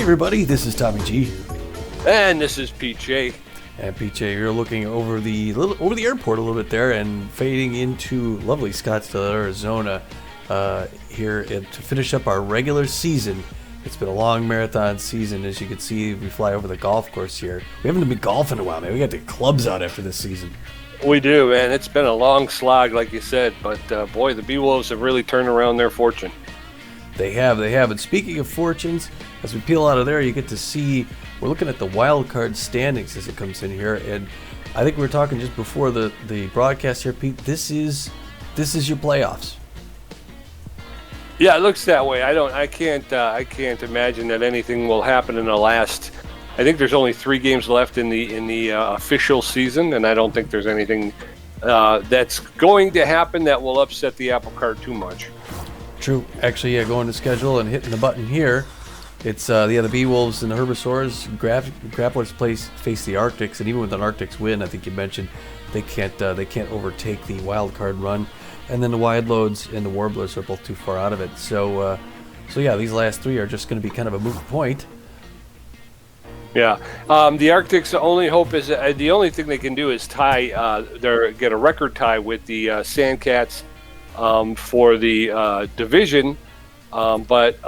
everybody, this is Tommy G. And this is PJ. And PJ, you're looking over the airport a little bit there and fading into lovely Scottsdale, Arizona, here to finish up our regular season. It's been a long marathon season, as you can see. We fly over the golf course here. We haven't been golfing in a while, man. We got the clubs out after this season. We do, man. It's been a long slog, like you said, but boy, the Beewolves have really turned around their fortune. They have. And speaking of fortunes, as we peel out of there, you get to see, we're looking at the wild card standings as it comes in here, and I think we were talking just before the broadcast here, Pete. This is your playoffs. Yeah, it looks that way. I can't imagine that anything will happen in the last. I think there's only 3 games left in the official season, and I don't think there's anything that's going to happen that will upset the apple cart too much. True. Actually, yeah, going to schedule and hitting the button here. It's the Beewolves and the Herbasaurs. Grapplers face the Arctics, and even with an Arctics win, I think you mentioned they can't overtake the wild card run. And then the Wide Loads and the Warblers are both too far out of it. So yeah, these last 3 are just going to be kind of a moot point. Yeah, the Arctics' only hope is the only thing they can do is tie. Get a record tie with the Sandcats for the division, but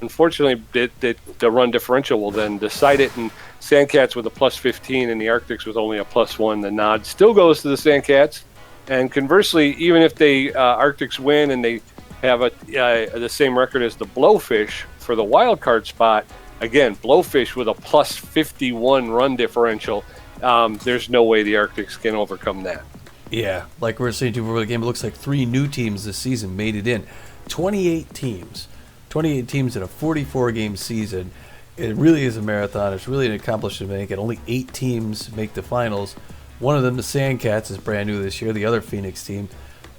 unfortunately, the run differential will then decide it. And Sandcats with a plus 15 and the Arctics with only a plus 1. The nod still goes to the Sandcats. And conversely, even if the Arctics win and they have the same record as the Blowfish for the wild card spot, again, Blowfish with a plus 51 run differential, there's no way the Arctics can overcome that. Yeah, like we were saying before the game, it looks like 3 new teams this season made it in. 28 teams in a 44-game season. It really is a marathon. It's really an accomplishment to make it. Only 8 teams make the finals. One of them, the Sandcats, is brand new this year. The other Phoenix team.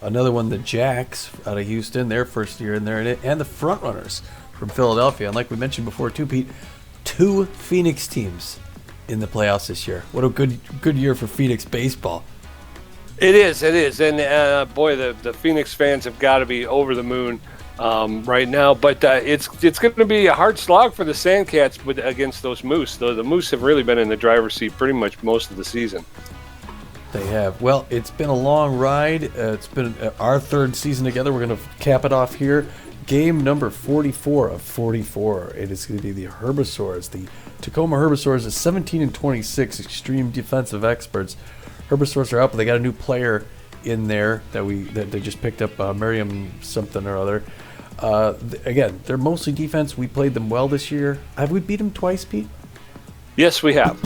Another one, the Jacks out of Houston, their first year in there. And the Frontrunners from Philadelphia. And like we mentioned before too, Pete, 2 Phoenix teams in the playoffs this year. What a good year for Phoenix baseball. It is. And boy, the Phoenix fans have got to be over the moon right now. But it's going to be a hard slog for the Sandcats against those Moose. The Moose have really been in the driver's seat pretty much most of the season. They have. Well, it's been a long ride. It's been our 3rd season together. We're going to cap it off here. Game number 44 of 44. It is going to be the Herbasaurs. The Tacoma Herbasaurs is 17-26 extreme defensive experts. Herbasaurs are out, but they got a new player in there that they just picked up, Miriam something or other. Again, they're mostly defense. We played them well this year. Have we beat them twice, Pete? Yes, we have.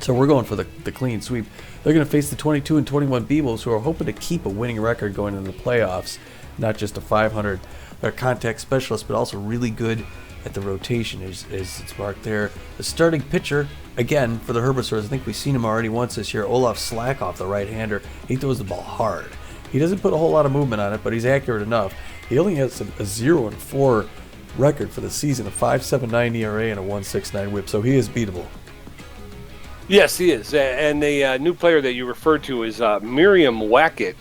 So we're going for the clean sweep. They're going to face the 22-21 Beewolves, who are hoping to keep a winning record going into the playoffs, not just a 500. They're contact specialists, but also really good at the rotation, as it's marked there. The starting pitcher, again, for the Herbasaurs, I think we've seen him already once this year, Olaf Slackoff, the right-hander. He throws the ball hard. He doesn't put a whole lot of movement on it, but he's accurate enough. He only has a 0-4 record for the season, a 5.79 ERA and a 1.69 WHIP, so he is beatable. Yes, he is. And the new player that you referred to is Miriam Wackett.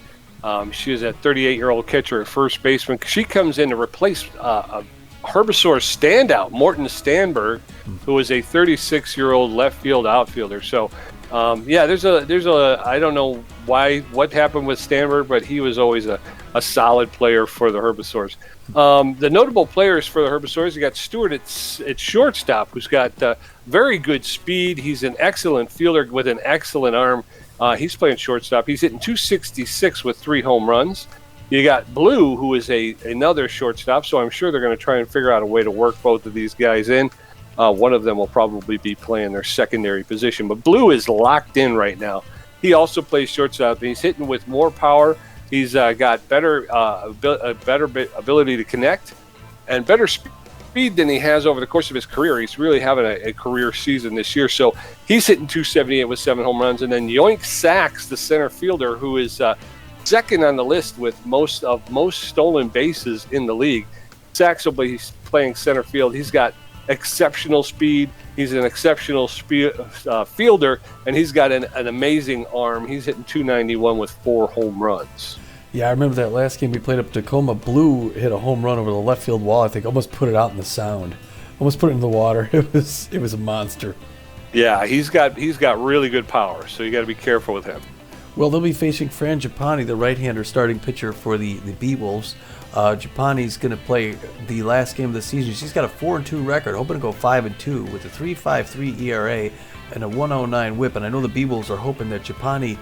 She is a 38-year-old catcher at first baseman. She comes in to replace a Herbasaur standout, Morton Stanberg, who is a 36-year-old left field outfielder. So, there's a I don't know what happened with Stanberg, but he was always a solid player for the Herbasaurs. The notable players for the Herbasaurs, you got Stewart at shortstop, who's got very good speed. He's an excellent fielder with an excellent arm. He's playing shortstop. He's hitting .266 with 3 home runs. You got Blue, who is another shortstop, so I'm sure they're going to try and figure out a way to work both of these guys in. One of them will probably be playing their secondary position, but Blue is locked in right now. He also plays shortstop, and he's hitting with more power. He's got better ability to connect and better speed than he has over the course of his career. He's really having a career season this year. So he's hitting .278 with 7 home runs. And then Yoink Sachs, the center fielder, who is second on the list with most stolen bases in the league. Sachs will be playing center field. He's got exceptional speed. He's an exceptional fielder, and he's got an amazing arm. He's hitting .291 with 4 home runs. Yeah, I remember that last game we played up Tacoma. Blue hit a home run over the left field wall. I think almost put it out in the sound. Almost put it in the water. It was a monster. Yeah, he's got really good power, so you got to be careful with him. Well, they'll be facing Fran Giappani, the right-hander starting pitcher for the Beewolves. Giappani's going to play the last game of the season. She's got a 4-2 record, hoping to go 5-2 with a 3.53 ERA and a 1.09 WHIP. And I know the Beewolves are hoping that Giappani,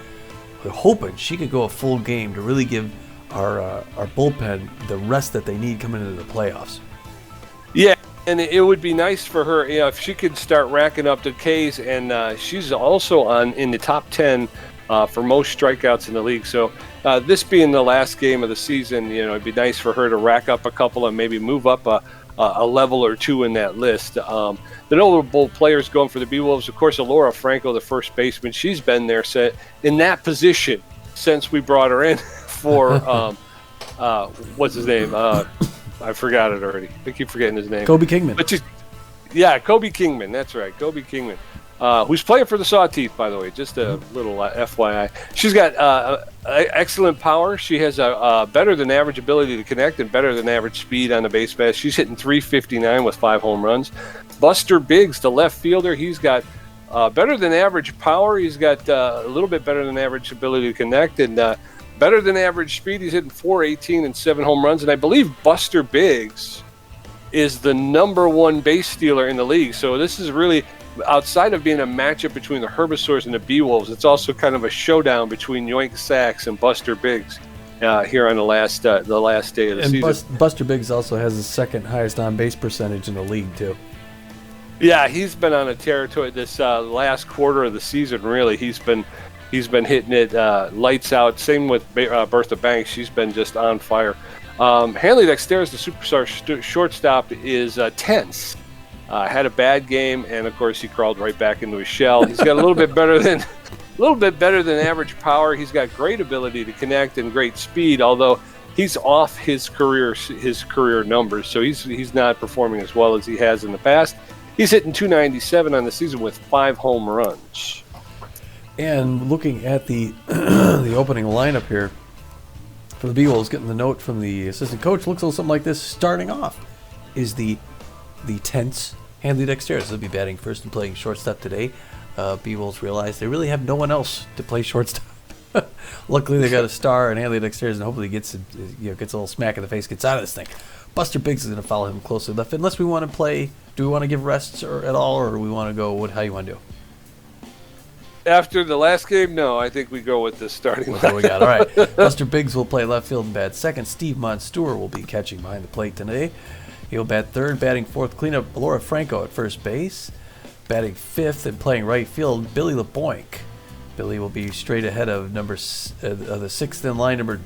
she could go a full game to really give our bullpen the rest that they need coming into the playoffs. Yeah, and it would be nice for her, if she could start racking up the Ks. And she's also in the top 10 for most strikeouts in the league. So this being the last game of the season, it'd be nice for her to rack up a couple and maybe move up a level or two in that list. The notable players going for the Beewolves, of course, Alora Franco, the first baseman. She's been there in that position since we brought her in for what's his name? I forgot it already. I keep forgetting his name. Kobe Kingman. Kobe Kingman. That's right, Kobe Kingman. Who's playing for the Sawteeth, by the way, just a little FYI. She's got excellent power. She has a better than average ability to connect and better than average speed on the base pass. She's hitting .359 with 5 home runs. Buster Biggs, the left fielder, he's got better than average power. He's got a little bit better than average ability to connect and better than average speed. He's hitting .418 and 7 home runs. And I believe Buster Biggs is the #1 base stealer in the league. So this is really, outside of being a matchup between the Herbasaurs and the Beewolves, it's also kind of a showdown between Yoink Sachs and Buster Biggs here on the last day of the season. Buster Biggs also has the second highest on-base percentage in the league, too. Yeah, he's been on a tear this last quarter of the season, really. He's been hitting it lights out. Same with Bertha Banks. She's been just on fire. Hanley Dexter's, the superstar shortstop, is tense. Had a bad game, and of course he crawled right back into his shell. He's got a little bit better than average power. He's got great ability to connect and great speed, although he's off his career numbers, so he's not performing as well as he has in the past. He's hitting .297 on the season with 5 home runs. And looking at the the opening lineup here for the Beewolves, getting the note from the assistant coach, looks a little something like this. Starting off is the tense Hanley Dexter's. They'll be batting first and playing shortstop today. Beewolves realize they really have no one else to play shortstop. Luckily, they got a star in Hanley Dexter's, and hopefully gets a little smack in the face, gets out of this thing. Buster Biggs is going to follow him closely left. Unless we want to play, do we want to give rests at all, or do we want to go? How you want to do? After the last game, no, I think we go with the starting. What we got? All right. Buster Biggs will play left field and bat second. Steve Monstour will be catching behind the plate today. He'll bat third, batting fourth. Cleanup, Laura Franco at first base. Batting fifth and playing right field, Billy LeBoink. Billy will be straight ahead of the sixth in line, number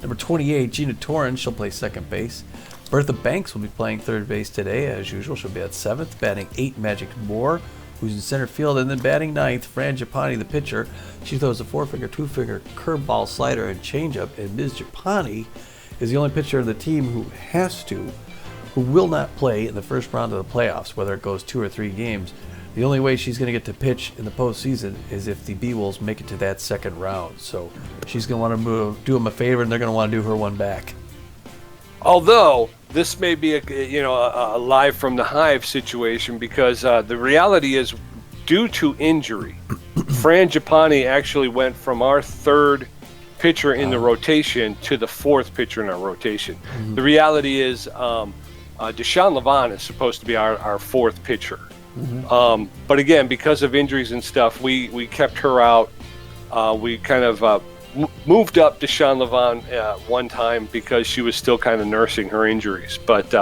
28, Gina Torrens. She'll play second base. Bertha Banks will be playing third base today, as usual. She'll be at seventh. Batting 8, Magic Moore, who's in center field. And then batting ninth, Fran Giappani, the pitcher. She throws a 4-finger, 2-finger curveball, slider, and changeup. And Ms. Giappani is the only pitcher of the team who will not play in the first round of the playoffs, whether it goes 2 or 3 games. The only way she's going to get to pitch in the postseason is if the Beewolves make it to that second round. So she's going to want to do them a favor, and they're going to want to do her one back. Although this may be a live from the hive situation, because the reality is, due to injury, Fran Giappani actually went from our third pitcher in the rotation to the fourth pitcher in our rotation. Mm-hmm. The reality is Deshaun Levant is supposed to be our fourth pitcher. Mm-hmm. But again, because of injuries and stuff, we kept her out. We kind of moved up Deshaun Levant one time because she was still kind of nursing her injuries. But,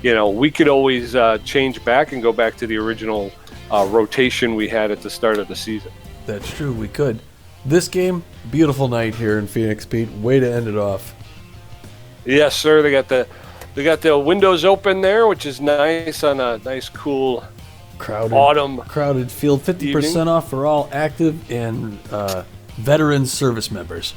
we could always change back and go back to the original rotation we had at the start of the season. That's true, we could. This game, beautiful night here in Phoenix, Pete. Way to end it off. Yes, sir. They got the windows open there, which is nice on a nice, cool crowded field. 50% evening. Off for all active and veteran service members.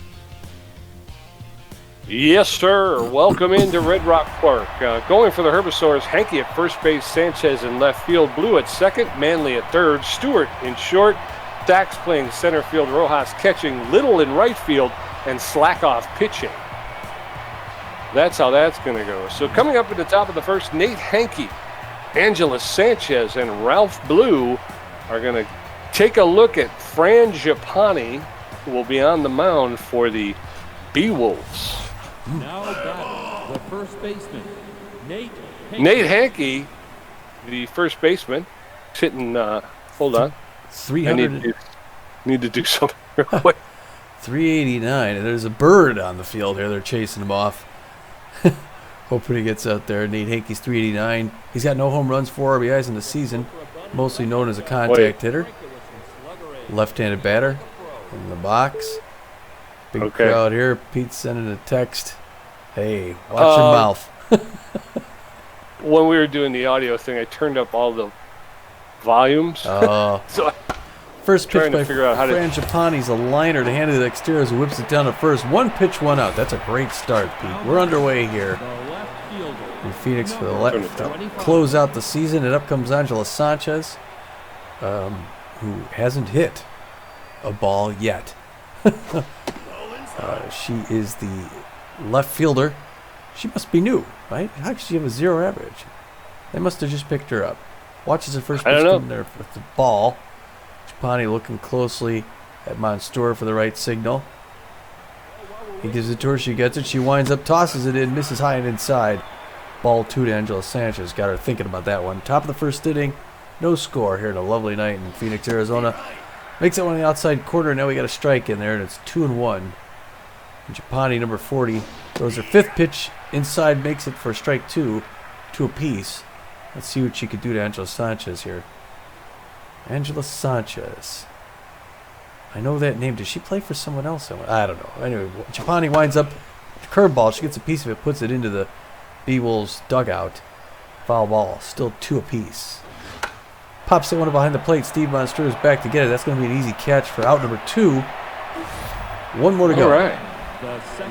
Yes, sir. Welcome into Red Rock Park. Going for the Herbasaurs, Hankey at first base, Sanchez in left field, Blue at second, Manley at third, Stewart in short, Dax playing center field, Rojas catching, Little in right field, and Slackoff pitching. That's how that's going to go. So coming up at the top of the first, Nate Hankey Angela Sanchez and Ralph Blue are going to take a look at Fran Japani, who will be on the mound for the Beewolves. Now batting, the first baseman, Nate Hankey, the first baseman, sitting, hold on. 300. I need to do something real quick. 389, and there's a bird on the field here. They're chasing him off. Hoping he gets out there. Nate Hankey's 389. He's got no home runs, 4 RBIs in the season. Mostly known as a contact hitter. Left-handed batter in the box. Big crowd here. Pete's sending a text. Hey, watch your mouth. When we were doing the audio thing, I turned up all the volumes. Oh. So first pitch by Fran Japani's a liner to hand to the exterior as he whips it down to first. 1 pitch, 1 out. That's a great start, Pete. We're underway here. In Phoenix for the left to close out the season. And up comes Angela Sanchez, who hasn't hit a ball yet. She is the left fielder. She must be new, right? How could she have a 0 average? They must have just picked her up. Watches the first pitch come there with the ball. Japani looking closely at Monstour for the right signal. He gives it to her. She gets it. She winds up, tosses it in, misses high and inside. Ball 2 to Angela Sanchez. Got her thinking about that one. Top of the first inning. No score here in a lovely night in Phoenix, Arizona. Makes it one on the outside corner. Now we got a strike in there, and it's 2-1. And Japani, number 40, throws her 5th pitch inside, makes it for strike 2, 2 apiece. Let's see what she could do to Angela Sanchez here. Angela Sanchez. I know that name. Does she play for someone else? I don't know. Anyway, Japani winds up curveball. She gets a piece of it, puts it into the Beewolves dugout. Foul ball. Still 2 apiece. Pops that one behind the plate. Steve Monstour is back to get it. That's going to be an easy catch for out number 2. 1 more to go. All right.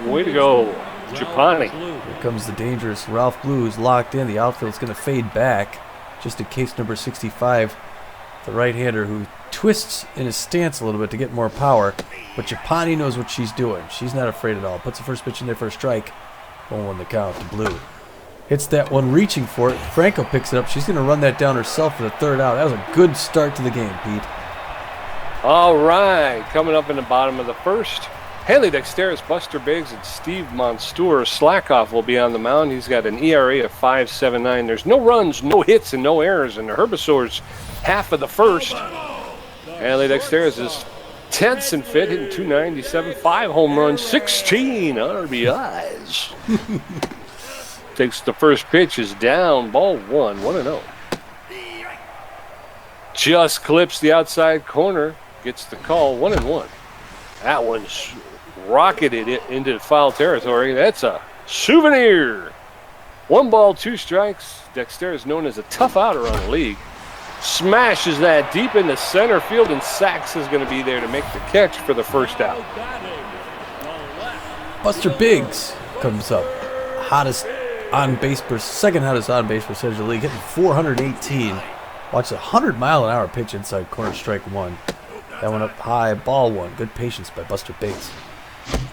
Way to go, Japani. Here comes the dangerous Ralph Blue, who's locked in. The outfield's going to fade back, just in case number 65, the right-hander, who twists in his stance a little bit to get more power. But Japani knows what she's doing. She's not afraid at all. Puts the first pitch in there for a strike. 1-1 the count to Blue. Hits that one reaching for it. Franco picks it up. She's going to run that down herself for the 3rd out. That was a good start to the game, Pete. All right. Coming up in the bottom of the first, Hanley Dexteris, Buster Biggs, and Steve Monstour. Slackoff will be on the mound. He's got an ERA of 5.79. There's no runs, no hits, and no errors in the Herbasaurs half of the first. Hanley Dexteris is tense and fit, hitting 297, 5 home runs, 16 RBIs. Takes the first pitch, is down, ball 1, 1-0. Just clips the outside corner, gets the call, 1-1. That one's rocketed it into foul territory. That's a souvenir. 1 ball, 2 strikes. Dexter is known as a tough outer on the league. Smashes that deep into center field, and Sachs is going to be there to make the catch for the first out. Buster Biggs comes up. Hottest on-base, second hottest on-base percentage of the league, hitting 418. Watch a 100-mile-an-hour pitch inside corner, strike 1. That one up high, ball 1. Good patience by Buster Biggs.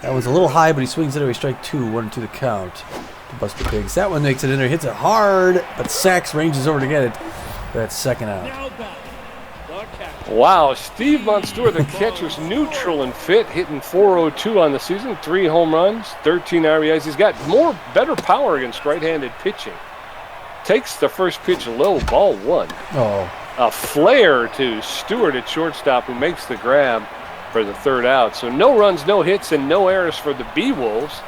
That was a little high, but he swings it away, strike 2, 1-2 the count to Buster Biggs. That one makes it in there, hits it hard, but Sachs ranges over to get it. That's second out. Wow, Steve Monstour, the catcher's neutral and fit, hitting 402 on the season, 3 home runs, 13 RBIs. He's got better power against right-handed pitching. Takes the first pitch low, ball 1. Oh. A flare to Stewart at shortstop, who makes the grab for the 3rd out. So no runs, no hits, and no errors for the Beewolves.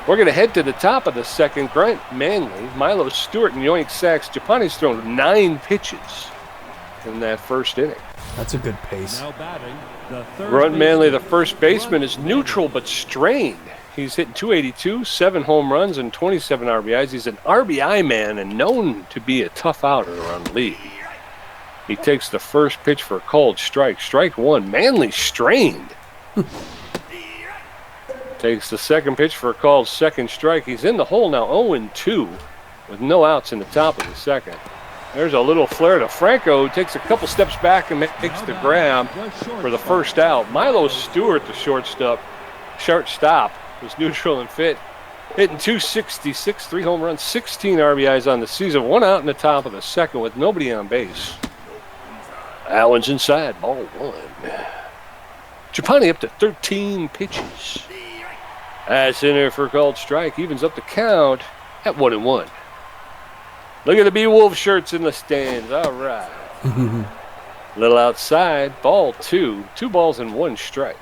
We're going to head to the top of the second. Grant Manley, Milo Stewart, and Yoink Sachs. Japani's thrown 9 pitches in that first inning. That's a good pace. Now batting, the Grant Manley, the first baseman, is neutral but strained. He's hitting 282, 7 home runs, and 27 RBIs. He's an RBI man and known to be a tough outer around the league. He takes the first pitch for a called strike. Strike 1. Manley strained. Takes the second pitch for a called second strike. He's in the hole now, 0-2, with no outs in the top of the second. There's a little flare to Franco, who takes a couple steps back and makes the grab for the first out. Milo Stewart, the shortstop, was neutral and fit, Hitting 266, 3 home runs, 16 RBIs on the season. 1 out in the top of the second with nobody on base. That one's inside, ball 1. Trapani up to 13 pitches. That's in there for a called strike. Evens up the count at 1-1. Look at the Beewolves shirts in the stands. All right. Little outside, ball 2. 2 balls and 1 strike.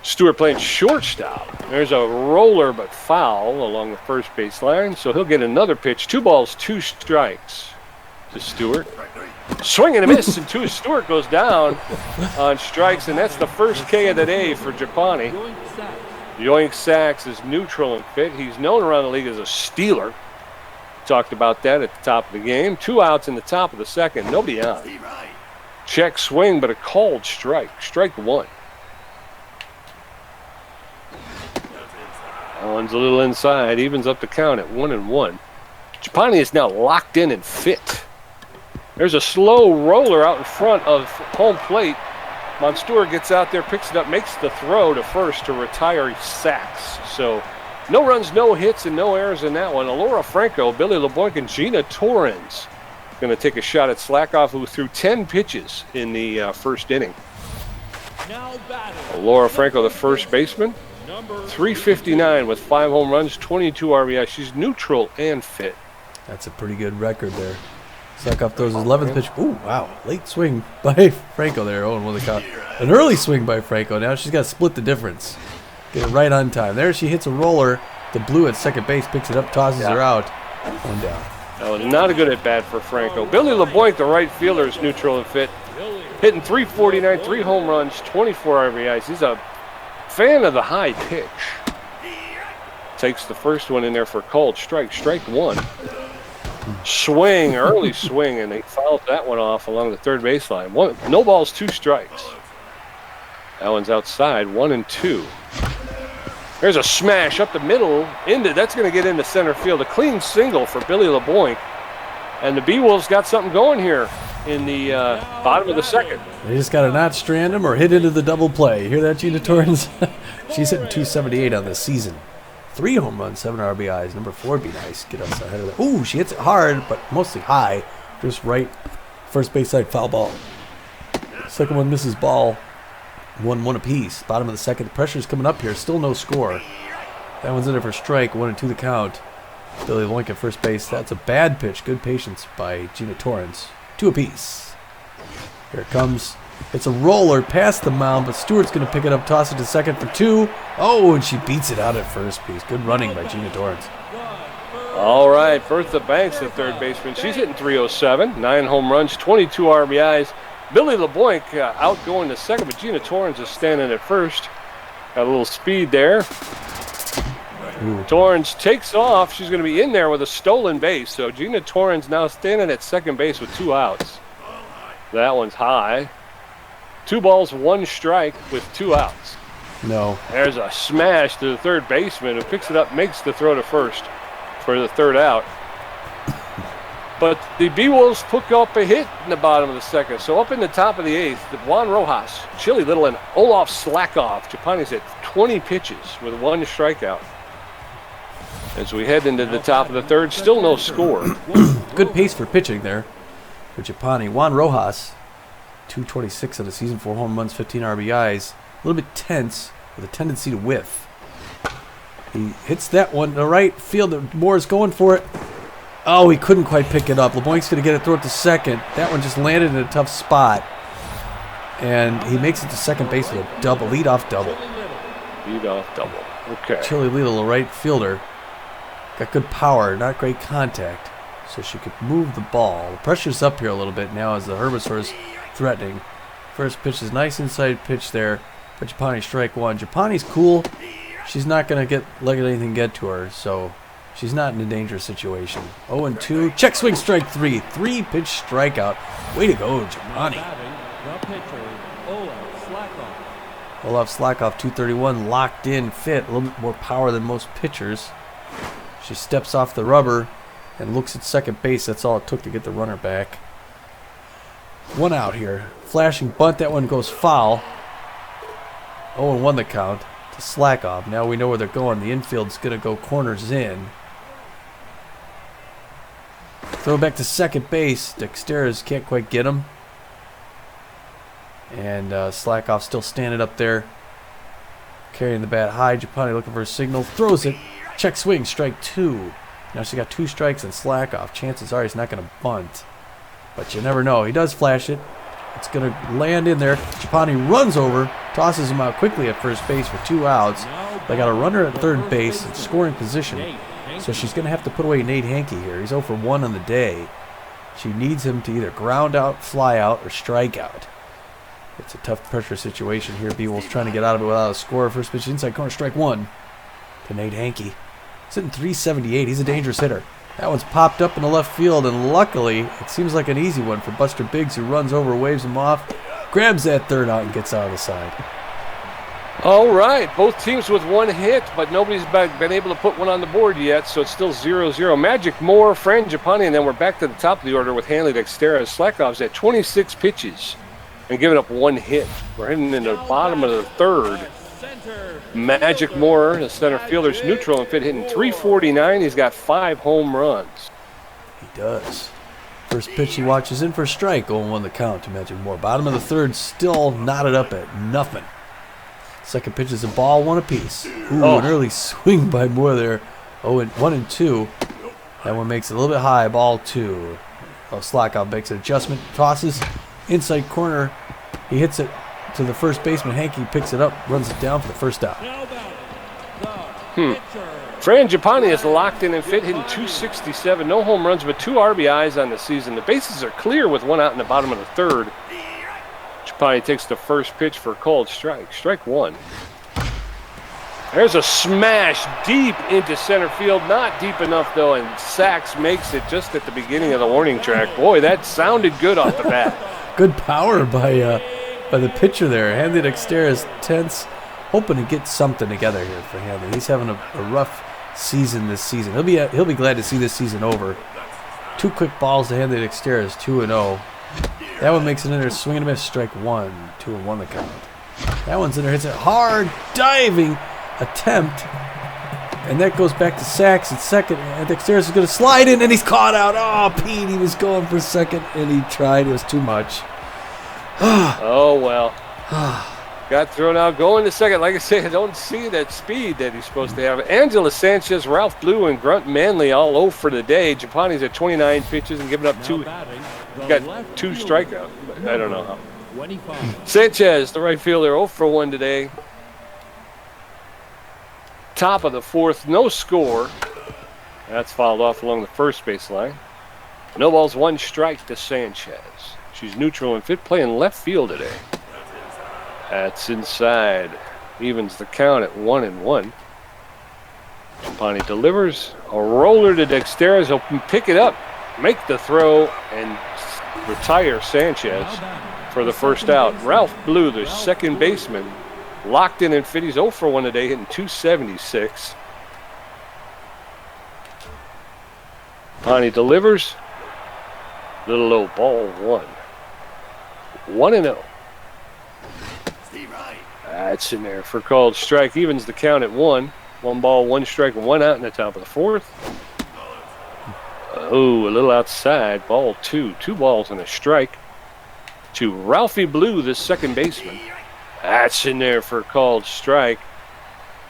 Stewart playing shortstop. There's a roller but foul along the first base line, so he'll get another pitch. 2 balls, 2 strikes to Stewart. Swing and a miss, and Stewart goes down on strikes, and that's the first K of the day for Japani. Yoink Sachs is neutral and fit. He's known around the league as a stealer. Talked about that at the top of the game. 2 outs in the top of the second. Nobody on. Check swing, but a called strike. Strike 1. That one's a little inside. Evens up the count at 1-1. Japani is now locked in and fit. There's a slow roller out in front of home plate. Monstour gets out there, picks it up, makes the throw to first to retire Sachs. So no runs, no hits, and no errors in that one. Alora Franco, Billy LeBoink, and Gina Torrens going to take a shot at Slackoff, who threw 10 pitches in the first inning. Alora Franco, the first baseman, 359 with 5 home runs, 22 RBI. She's neutral and fit. That's a pretty good record there. Slackoff throws his 11th pitch. Ooh, wow. Late swing by Franco there. Oh, and 1 the count. An early swing by Franco. Now she's got to split the difference. Get it right on time. There she hits a roller. The blue at second base picks it up, tosses her out. 1 down. That was not a good at bat for Franco. Billy LeBoink, the right fielder, is neutral and fit. Hitting 349, 3 home runs, 24 RBIs. He's a fan of the high pitch. Takes the first one in there for a called strike. Strike 1. Swing, early swing, and they fouled that one off along the third baseline. No balls, 2 strikes. That one's outside, 1-2. There's a smash up the middle. That's going to get into center field. A clean single for Billy LeBoink. And the Beewolves got something going here in the bottom of the second. They just got to not strand him or hit into the double play. You hear that, Gina Torrens? She's hitting 278 on the season. 3 home runs, 7 RBIs. Number 4 would be nice. Get us ahead of that. Ooh, she hits it hard, but mostly high. Just right. First base side foul ball. Second one misses ball. 1-1 apiece. Bottom of the second. The pressure's coming up here. Still no score. That one's in there for strike. 1-2 the count. Billy Loink at first base. That's a bad pitch. Good patience by Gina Torrens. 2 apiece. Here it comes. It's a roller past the mound, but Stewart's going to pick it up, toss it to second for 2. Oh, and she beats it out at first base. Good running by Gina Torrens. All right, Bertha Banks, the third baseman. She's hitting 307, 9 home runs, 22 RBIs. Billy LeBoink out going to second, but Gina Torrens is standing at first. Got a little speed there. Ooh. Torrens takes off. She's going to be in there with a stolen base. So Gina Torrens now standing at second base with 2 outs. That one's high. 2 balls, 1 strike with 2 outs. No. There's a smash to the third baseman who picks it up, makes the throw to first for the 3rd out. But the Beewolves pick up a hit in the bottom of the second. So up in the top of the 8th, Juan Rojas, Chili Little, and Olaf Slackoff. Japani's hit 20 pitches with 1 strikeout. As we head into the top of the 3rd, still no score. Good pace for pitching there for Japani. Juan Rojas, 226 of the season, 4 home runs, 15 RBIs. A little bit tense with a tendency to whiff. He hits that one to right field. Moore's going for it. Oh, he couldn't quite pick it up. LeBoink's going to get it, throw it to second. That one just landed in a tough spot. And he makes it to second base with a double, leadoff double. Leadoff double. Okay. Chili Little, the right fielder, got good power, not great contact, so she could move the ball. The pressure's up here a little bit now as the Herbasaurs threatening. First pitch is nice inside pitch there, but Japani strike 1. Japani's cool. She's not going to let anything get to her, so she's not in a dangerous situation. 0-2. Check swing strike 3. 3-pitch strikeout. Way to go, Japani. Olaf Slackoff, 231, locked in, fit. A little bit more power than most pitchers. She steps off the rubber and looks at second base. That's all it took to get the runner back. 1 out here. Flashing bunt. That one goes foul. 0-1 the count to slack off. Now we know where they're going. The infield's going to go corners in. Throw back to second base. Dexteras can't quite get him. And Slackoff still standing up there, carrying the bat high. Japani looking for a signal. Throws it. Check swing. Strike 2. Now she got 2 strikes and Slackoff. Chances are he's not going to bunt. But you never know. He does flash it. It's going to land in there. Japani runs over. Tosses him out quickly at first base for 2 outs. They got a runner at third base in scoring position. So she's going to have to put away Nate Hankey here. He's 0 for 1 on the day. She needs him to either ground out, fly out, or strike out. It's a tough pressure situation here. Beewolves trying to get out of it without a score. First pitch inside corner, strike 1 to Nate Hankey. Sitting 378. He's a dangerous hitter. That one's popped up in the left field, and luckily, it seems like an easy one for Buster Biggs, who runs over, waves him off, grabs that third out, and gets out of the side. All right, both teams with 1 hit, but nobody's been able to put one on the board yet, so it's still 0-0. Magic Moore, Fran Japani, and then we're back to the top of the order with Hanley Dexteras. Slackoff's at 26 pitches and giving up 1 hit. We're heading into the bottom of the third. Magic Moore, the center fielder's neutral and fit, hitting .349. He's got 5 home runs. He does. First pitch he watches in for a strike. 0-1 the count to Magic Moore. Bottom of the third, still knotted up at nothing. Second pitch is a ball, 1 apiece. Ooh, an early swing by Moore there. 1-2. That one makes it a little bit high. Ball 2. Slackoff makes an adjustment. Tosses inside corner. He hits it to the first baseman. Hankey picks it up, runs it down for the first out. Fran Japani is locked in and fit, hitting .267. No home runs, but 2 RBIs on the season. The bases are clear with 1 out in the bottom of the third. Japani takes the first pitch for a called strike. Strike 1. There's a smash deep into center field. Not deep enough, though, and Sachs makes it just at the beginning of the warning track. Boy, that sounded good off the bat. Good power by the pitcher there. Hanley Dexteras tense, hoping to get something together here for Hanley. He's having a rough season this season. He'll be glad to see this season over. 2 quick balls to Hanley Dexteras, 2-0. That one makes it in there, swing and a miss, strike 1, 2-1 the count. That one's in there, hits it hard, diving attempt, and that goes back to Sachs at second. And Dexteras is going to slide in, and he's caught out. Oh, Pete, he was going for second, and he tried. It was too much. Oh, well. Got thrown out going to second. Like I said, I don't see that speed that he's supposed to have. Angela Sanchez, Ralph Blue, and Grunt Manley all 0 for the day. Japani's at 29 pitches and giving up 2. Got 2 strikeouts. I don't know how. 25. Sanchez, the right fielder, 0 for 1 today. Top of the 4th, no score. That's fouled off along the first base line. No balls, 1 strike to Sanchez. She's neutral and fit, playing left field today. That's inside. Evens the count at 1-1. Japani delivers a roller to Dexteras. He'll pick it up, make the throw, and retire Sanchez for the first out. Ralph Blue, the second baseman, locked in and fit. He's 0 for 1 today, hitting .276. Japani delivers. Little low, ball 1. 1-0. That's in there for called strike. Evens the count at 1. 1 ball, 1 strike, 1 out in the top of the 4th. Oh, a little outside. Ball 2. 2 balls and a strike to Ralphie Blue, the second baseman. That's in there for a called strike.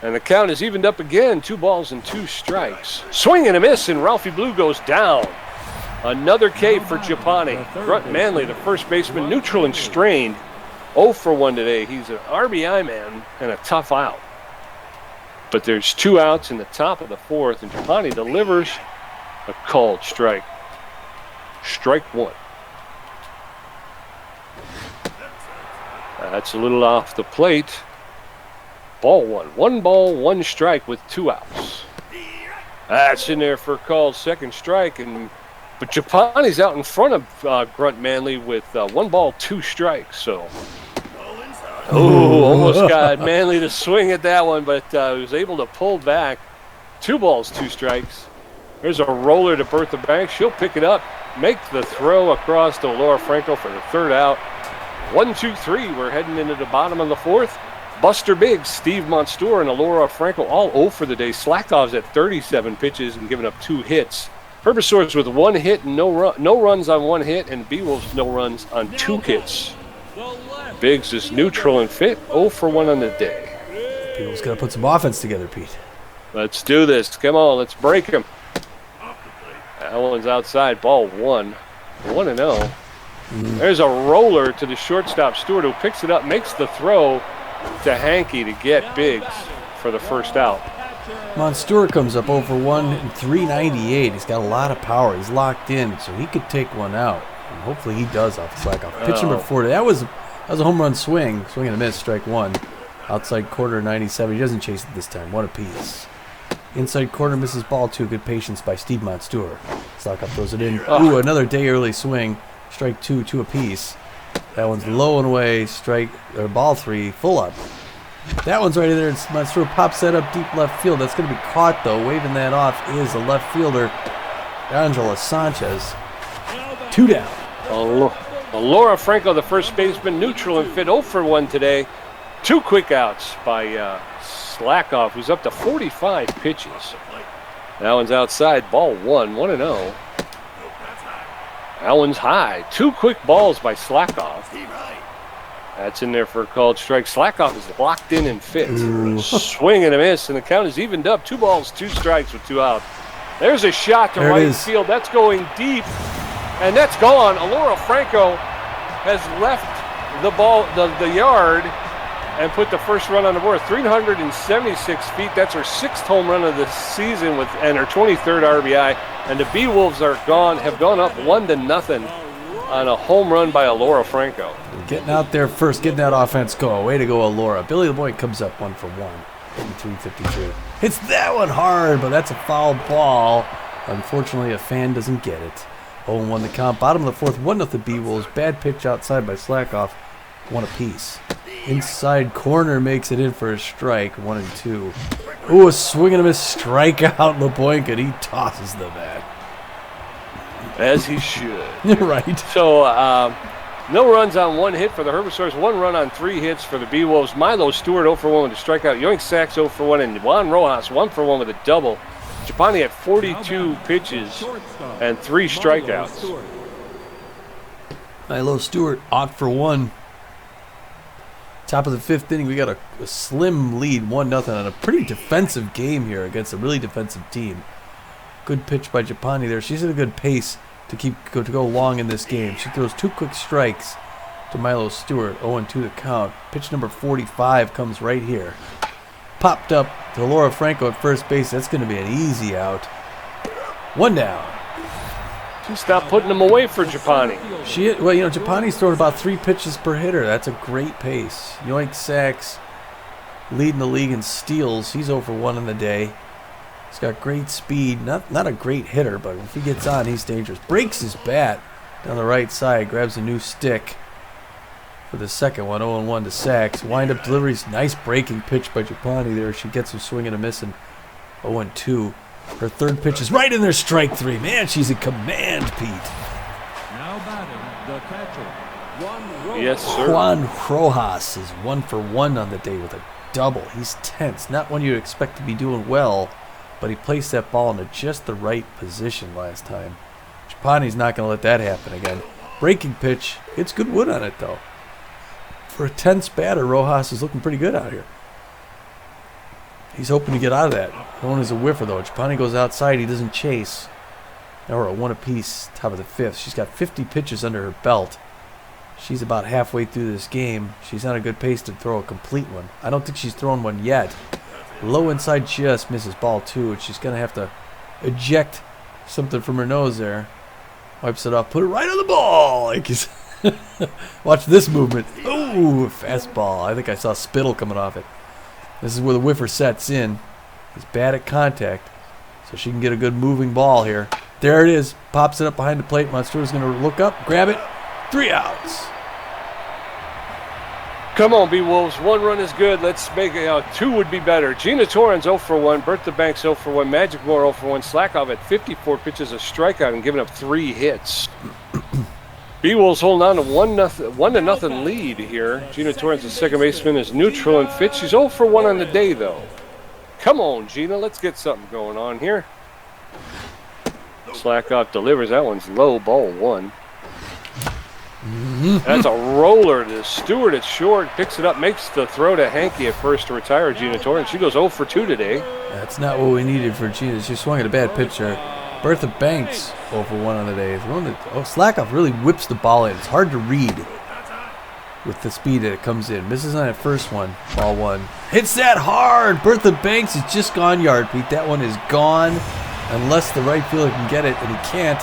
And the count is evened up again. 2 balls and 2 strikes. Swing and a miss, and Ralphie Blue goes down. Another K for Japani. Grunt Manley, the first baseman, neutral and strained. 0 for 1 today. He's an RBI man and a tough out. But there's 2 outs in the top of the 4th, and Japani delivers a called strike. Strike 1. That's a little off the plate. Ball 1. 1 ball, 1 strike with 2 outs. That's in there for a called second strike, but Japani's out in front of Grunt Manley with 1 ball, 2 strikes. So, almost got Manley to swing at that one, but was able to pull back. 2 balls, 2 strikes. There's a roller to Bertha Banks. She'll pick it up, make the throw across to Laura Franco for the third out. 1, 2, 3. We're heading into the bottom of the 4th. Buster Biggs, Steve Monstour, and Alora Franco all 0 for the day. Slackoff's at 37 pitches and giving up 2 hits. Herbasaurs with 1 hit and no runs on 1 hit, and Beewolves no runs on 2 hits. Biggs is neutral and fit, 0 for 1 on the day. Beewolves got to put some offense together, Pete. Let's do this. Come on, let's break him. That one's outside, ball 1. 1-0. There's a roller to the shortstop, Stewart, who picks it up, makes the throw to Hankey to get Biggs for the first out. Monstour comes up 0 for 1 and 398. He's got a lot of power. He's locked in, so he could take one out. And hopefully he does off the slack off. Pitch number 40. That was a home run swing. Swing and a miss, strike 1. Outside corner 97. He doesn't chase it this time. 1 apiece. Inside corner misses ball 2. Good patience by Steve Monstour. Slack up throws it in. Ooh, another day early swing. Strike 2, 2 apiece. That one's low and away. Ball 3, full up. That one's right in there. And Monstour pops that up deep left field. That's going to be caught, though. Waving that off is the left fielder, Angela Sanchez. 2 down. Laura Franco, the first baseman, neutral and fit 0 for 1 today. 2 quick outs by Slackoff, who's up to 45 pitches. That one's outside, ball 1, 1-0. That one's high. 2 quick balls by Slackoff. That's in there for a called strike. Slackoff is locked in and fit. Swing and a miss, and the count is evened up. 2 balls, 2 strikes with 2 out. There's a shot to right field. That's going deep, and that's gone. Alora Franco has left the ball, the yard, and put the first run on the board. 376 feet. That's her 6th home run of the season and her 23rd RBI. And the Beewolves have gone up 1-0 on a home run by Alora Franco. Getting out there first, getting that offense going. Way to go, Alora. Billy LeBoy comes up 1 for 1. 353. Hits that one hard, but that's a foul ball. Unfortunately, a fan doesn't get it. 0-1 the count. Bottom of the 4th, 1-0 Beewolves. Bad pitch outside by Slackoff. 1 apiece. Inside corner makes it in for a strike. 1-2. Ooh, a swing and a miss strikeout. LeBoinka, he tosses the bat. As he should. Right. So, no runs on 1 hit for the Herbasaurs. 1 run on 3 hits for the Beewolves. Milo Stewart 0 for 1 with a strikeout. Yoink Sachs 0 for 1. And Juan Rojas 1 for 1 with a double. Japani had 42 pitches and 3 strikeouts. Milo Stewart 0 for 1. Top of the 5th inning, we got a slim lead, 1-0 on a pretty defensive game here against a really defensive team. Good pitch by Japani there. She's at a good pace to go long in this game. She throws 2 quick strikes to Milo Stewart, 0-2 the count. Pitch number 45 comes right here. Popped up to Laura Franco at first base. That's going to be an easy out. 1 down. She stopped putting them away for Japani. Japani's throwing about 3 pitches per hitter. That's a great pace. Yoink Sachs leading the league in steals. He's 0 for 1 in the day. He's got great speed. Not a great hitter, but if he gets on, he's dangerous. Breaks his bat down the right side. Grabs a new stick for the second one. 0-1 to Sachs. Wind-up deliveries. Nice breaking pitch by Japani there. She gets him swinging and missing. 0-2. Her 3rd pitch is right in there, strike 3. Man, she's in command, Pete. Now batting, the catcher, Juan Rojas. Yes, sir. Juan Rojas is 1 for 1 on the day with a double. He's tense. Not one you'd expect to be doing well, but he placed that ball into just the right position last time. Japani's not going to let that happen again. Breaking pitch. It's good wood on it, though. For a tense batter, Rojas is looking pretty good out here. He's hoping to get out of that. One is a whiffer, though. Japani goes outside. He doesn't chase. Now we're at 1 apiece, top of the 5th. She's got 50 pitches under her belt. She's about halfway through this game. She's on a good pace to throw a complete one. I don't think she's thrown one yet. Low inside just misses ball 2. She's going to have to eject something from her nose there. Wipes it off. Put it right on the ball. Like he's watch this movement. Ooh, fastball. I think I saw spittle coming off it. This is where the whiffer sets in. He's bad at contact, so she can get a good moving ball here. There it is. Pops it up behind the plate. Monstour's going to look up, grab it. 3 outs. Come on, Beewolves. 1 run is good. Let's make it 2 would be better. Gina Torrens 0 for 1. Bertha Banks 0 for 1. Magic Moore 0 for 1. Slackoff at 54 pitches, a strikeout, and giving up 3 hits. Beewolves holding on to 1-0 lead here. Gina Torrance, the second baseman, is neutral and fit. She's 0 for 1 on the day, though. Come on, Gina. Let's get something going on here. Slackoff delivers. That one's low. Ball 1. That's a roller to Stewart at short. Picks it up, makes the throw to Hankey at first to retire Gina Torrance. She goes 0 for 2 today. That's not what we needed for Gina. She swung at a bad pitch there. Bertha Banks 0 for 1 on the day. Slackoff really whips the ball in. It's hard to read with the speed that it comes in. Misses on that first one. Ball 1. Hits that hard. Bertha Banks is just gone yard, Pete. That one is gone unless the right fielder can get it, and he can't.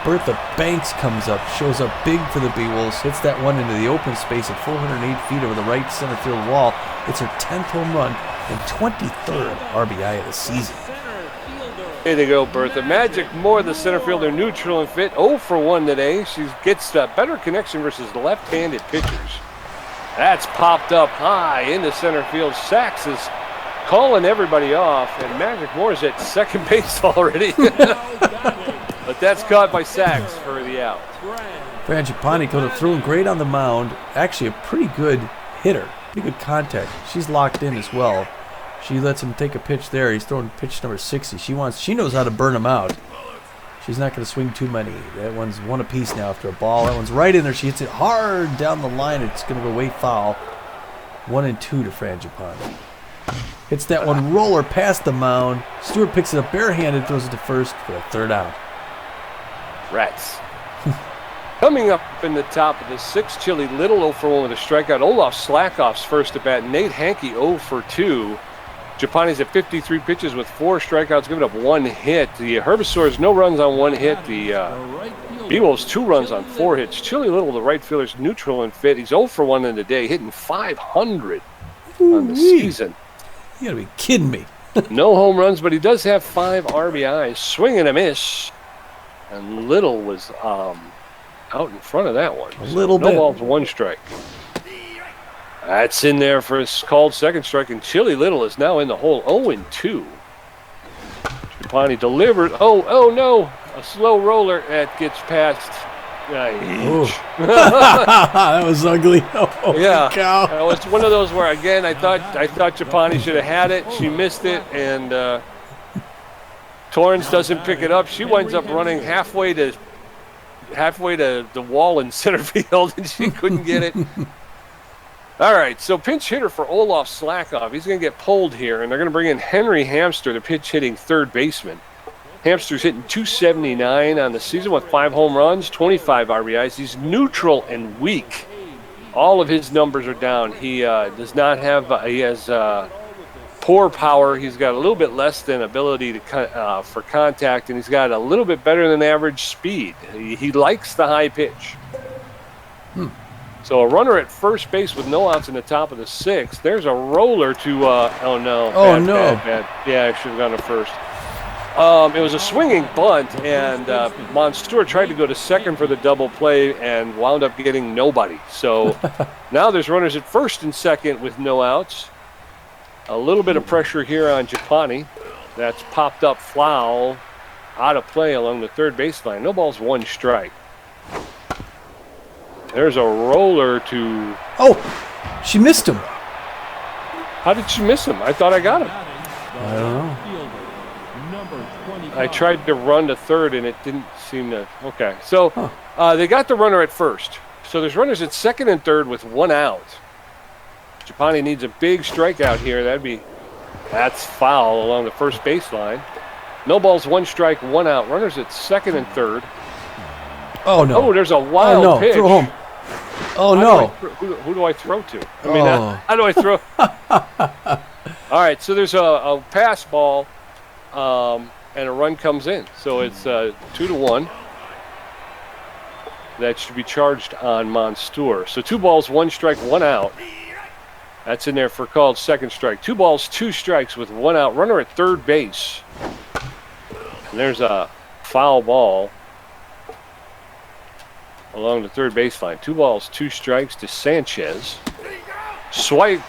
Bertha Banks comes up, shows up big for the Beewolves, hits that one into the open space at 408 feet over the right center field wall. It's her 10th home run and 23rd RBI of the season. There they go, Bertha. Magic Moore, the center fielder, neutral and fit. 0 for 1 today. She gets a better connection versus the left-handed pitchers. That's popped up high into center field. Sachs is calling everybody off, and Magic Moore's at second base already. But that's caught by Sachs for the out. Frangipani comes up through and great on the mound. Actually, a pretty good hitter. Pretty good contact. She's locked in as well. She lets him take a pitch there. He's throwing pitch number 60. She knows how to burn him out. She's not going to swing too many. That one's 1 apiece now after a ball. That one's right in there. She hits it hard down the line. It's going to go way foul. 1-2 to Frangipani. Hits that one roller past the mound. Stewart picks it up barehanded, throws it to first for a third out. Rats. Coming up in the top of the 6th, Chili Little 0 for 1 with a strikeout. Olaf Slackoff's first at bat. Nate Hankey 0 for 2. Japani's at 53 pitches with 4 strikeouts, giving up 1 hit. The Herbasaurs, no runs on 1 hit. The Beewolves, 2 runs on 4 hits. Chili Little, the right fielder's neutral and fit. He's 0 for 1 in the day, hitting 500 on the season. You gotta be kidding me. No home runs, but he does have 5 RBIs. Swing and a miss. And Little was out in front of that one. A little bit. No balls, 1 strike. That's in there for his called second strike, and Chili Little is now in the hole, 0-2. Trapani delivered. Oh no! A slow roller that gets past. That was ugly. Oh, yeah, cow. It was one of those where again I thought Trapani should have had it. She missed it, and Torrance doesn't pick it up. She winds up running halfway to the wall in center field, and she couldn't get it. All right, so pinch hitter for Olaf Slackoff. He's going to get pulled here, and they're going to bring in Henry Hamster, the pitch-hitting third baseman. Hamster's hitting .279 on the season with 5 home runs, 25 RBIs. He's neutral and weak. All of his numbers are down. He does not have he has poor power. He's got a little bit less than ability to for contact, and he's got a little bit better than average speed. He likes the high pitch. So a runner at first base with no outs in the top of the 6th. There's a roller to oh no. Bad. Yeah, I should have gone to first. It was a swinging bunt, and Monstour tried to go to second for the double play and wound up getting nobody. So now there's runners at first and second with no outs. A little bit of pressure here on Japani. That's popped up foul, out of play along the third baseline. No balls, 1 strike. There's a roller to... Oh, she missed him. How did she miss him? I thought I got him. I don't know. I tried to run to third, and it didn't seem to... Okay, so they got the runner at first. So there's runners at second and third with 1 out. Japani needs a big strikeout here. That's foul along the first baseline. No balls, 1 strike, 1 out. Runners at second and third. Oh, no. Oh, there's a wild pitch. Throw home. Oh, no. Who do I throw to? I mean, how do I throw? All right, so there's a pass ball, and a run comes in. So it's 2-1. That should be charged on Monstour. So 2 balls, 1 strike, 1 out. That's in there for called second strike. 2 balls, 2 strikes with 1 out. Runner at third base. And there's a foul ball along the third baseline. 2 balls, 2 strikes to Sanchez. Strike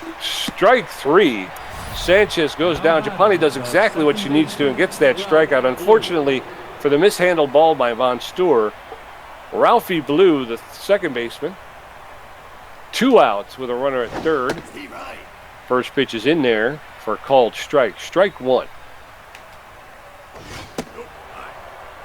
3. Sanchez goes down. Japani does exactly what she needs to and gets that strikeout. Unfortunately, for the mishandled ball by Von Stour, Ralphie Blue, the second baseman. 2 outs with a runner at third. First pitch is in there for a called strike. Strike one.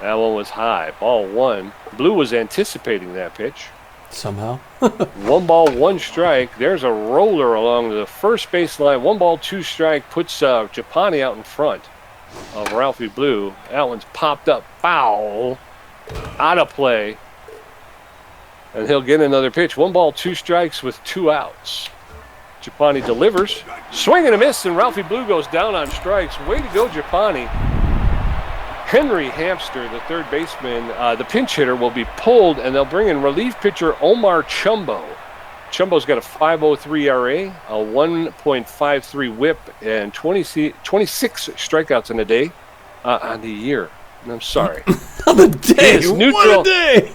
That one was high. Ball one. Blue was anticipating that pitch. Somehow. 1 ball, 1 strike. There's a roller along the first baseline. 1 ball, 2 strike. Puts Japani out in front of Ralphie Blue. That one's popped up. Foul. Out of play. And he'll get another pitch. 1 ball, 2 strikes with 2 outs. Japani delivers. Swing and a miss, and Ralphie Blue goes down on strikes. Way to go, Japani. Henry Hamster, the third baseman, the pinch hitter, will be pulled, and they'll bring in relief pitcher Omar Chumbo. Chumbo's got a 5.03 ERA, a 1.53 WHIP, and 26 strikeouts in a day on the year. I'm sorry. On the day. What a day.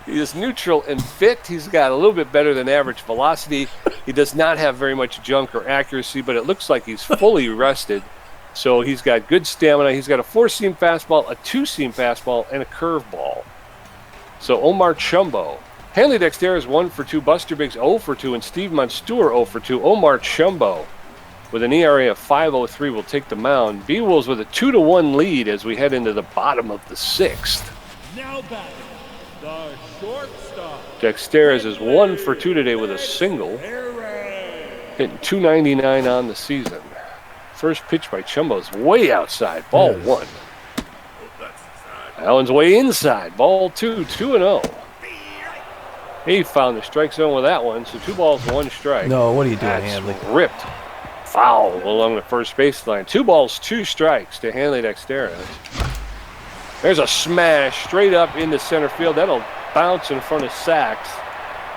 He is neutral and fit. He's got a little bit better than average velocity. He does not have very much junk or accuracy, but it looks like he's fully rested. So he's got good stamina. He's got a 4-seam fastball, a 2-seam fastball, and a curveball. So Omar Chumbo. Hanley Dexter is 1 for 2. Buster Biggs 0 for 2. And Steve Monstour 0 for 2. Omar Chumbo with an ERA of 5.03 will take the mound. Beewolves with a 2-1 lead as we head into the bottom of the 6th. Now batting, the shortstop. Dexteris is 1 for 2 today with a single. Hitting .299 on the season. First pitch by Chumbo is way outside. Ball 1. That one's way inside. Ball 2, 2-0. He found the strike zone with that one, so 2 balls, 1 strike. No, what are you doing, That's Hanley? ripped. Foul along the first baseline. 2 balls, 2 strikes to Hanley Dexteris. There's a smash straight up into center field. That'll bounce in front of Sachs.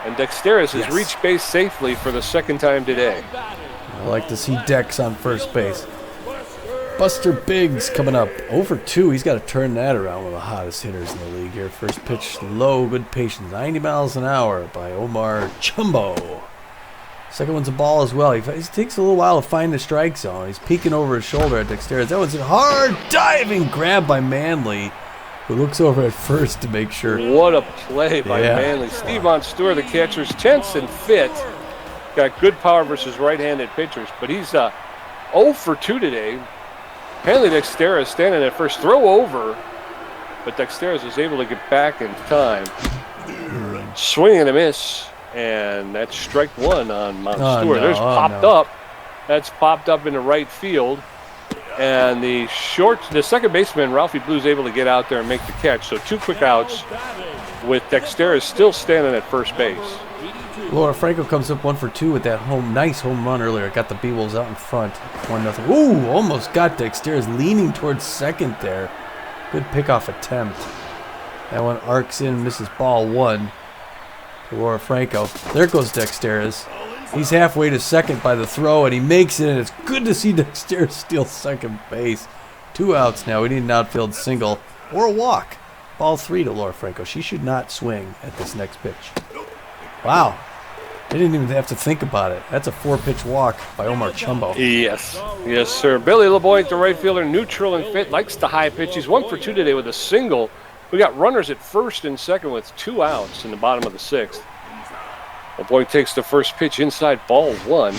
And Dexteris has reached base safely for the second time today. I like to see Dex on first base. Buster Biggs coming up. 0 for 2. He's got to turn that around. One of the hottest hitters in the league here. First pitch low, good patience. 90 miles an hour by Omar Chumbo. Second one's a ball as well. He takes a little while to find the strike zone. He's peeking over his shoulder at Dexteris. That one's a hard diving grab by Manley, who looks over at first to make sure. What a play by Manley. Steve Monstour, the catcher's tense and fit. Got good power versus right-handed pitchers, but he's 0 for 2 today. Hanley Dexteris standing at first, throw over, but Dexteris is able to get back in time. Swing and a miss, and that's strike 1 on Monstour. There's popped up. That's popped up into right field, and the second baseman, Ralphie Blue, is able to get out there and make the catch. So 2 quick outs with Dexteris still standing at first base. Laura Franco comes up 1 for 2 with that nice home run earlier. Got the Beewolves out in front. 1-0. Ooh, almost got Dexteris leaning towards second there. Good pickoff attempt. That one arcs in, misses ball 1 to Laura Franco. There goes Dexteris. He's halfway to second by the throw, and he makes it, and it's good to see Dexteris steal second base. 2 outs now. We need an outfield single or a walk. Ball 3 to Laura Franco. She should not swing at this next pitch. Wow. They didn't even have to think about it. That's a 4-pitch walk by Omar Chumbo. Yes. Yes, sir. Billy LeBoy, the right fielder, neutral and fit, likes the high pitch. He's 1 for 2 today with a single. We got runners at first and second with 2 outs in the bottom of the 6th. LeBoy takes the first pitch inside, ball 1.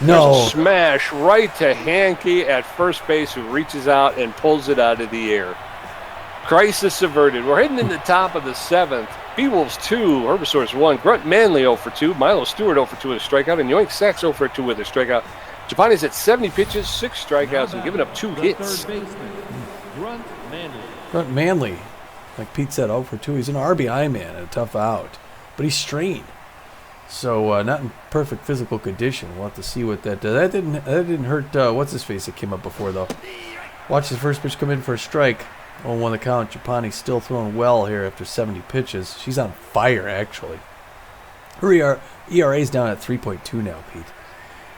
No. There's a smash right to Hankey at first base, who reaches out and pulls it out of the air. Crisis averted. We're heading in the top of the 7th. Beewolves 2, Herbasaurs 1. Grunt Manley 0 for 2. Milo Stewart 0 for 2 with a strikeout. And Yoink Sachs 0 for 2 with a strikeout. Japani's at 70 pitches, 6 strikeouts, and giving up 2 hits. Grunt Manley, like Pete said, 0 for 2. He's an RBI man and a tough out. But he's strained. So not in perfect physical condition. We'll have to see what that does. That didn't hurt what's-his-face that came up before, though. Watch his first pitch come in for a strike. 0-1 the count. Japani's still throwing well here after 70 pitches. She's on fire, actually. Her ERA's down at 3.2 now, Pete.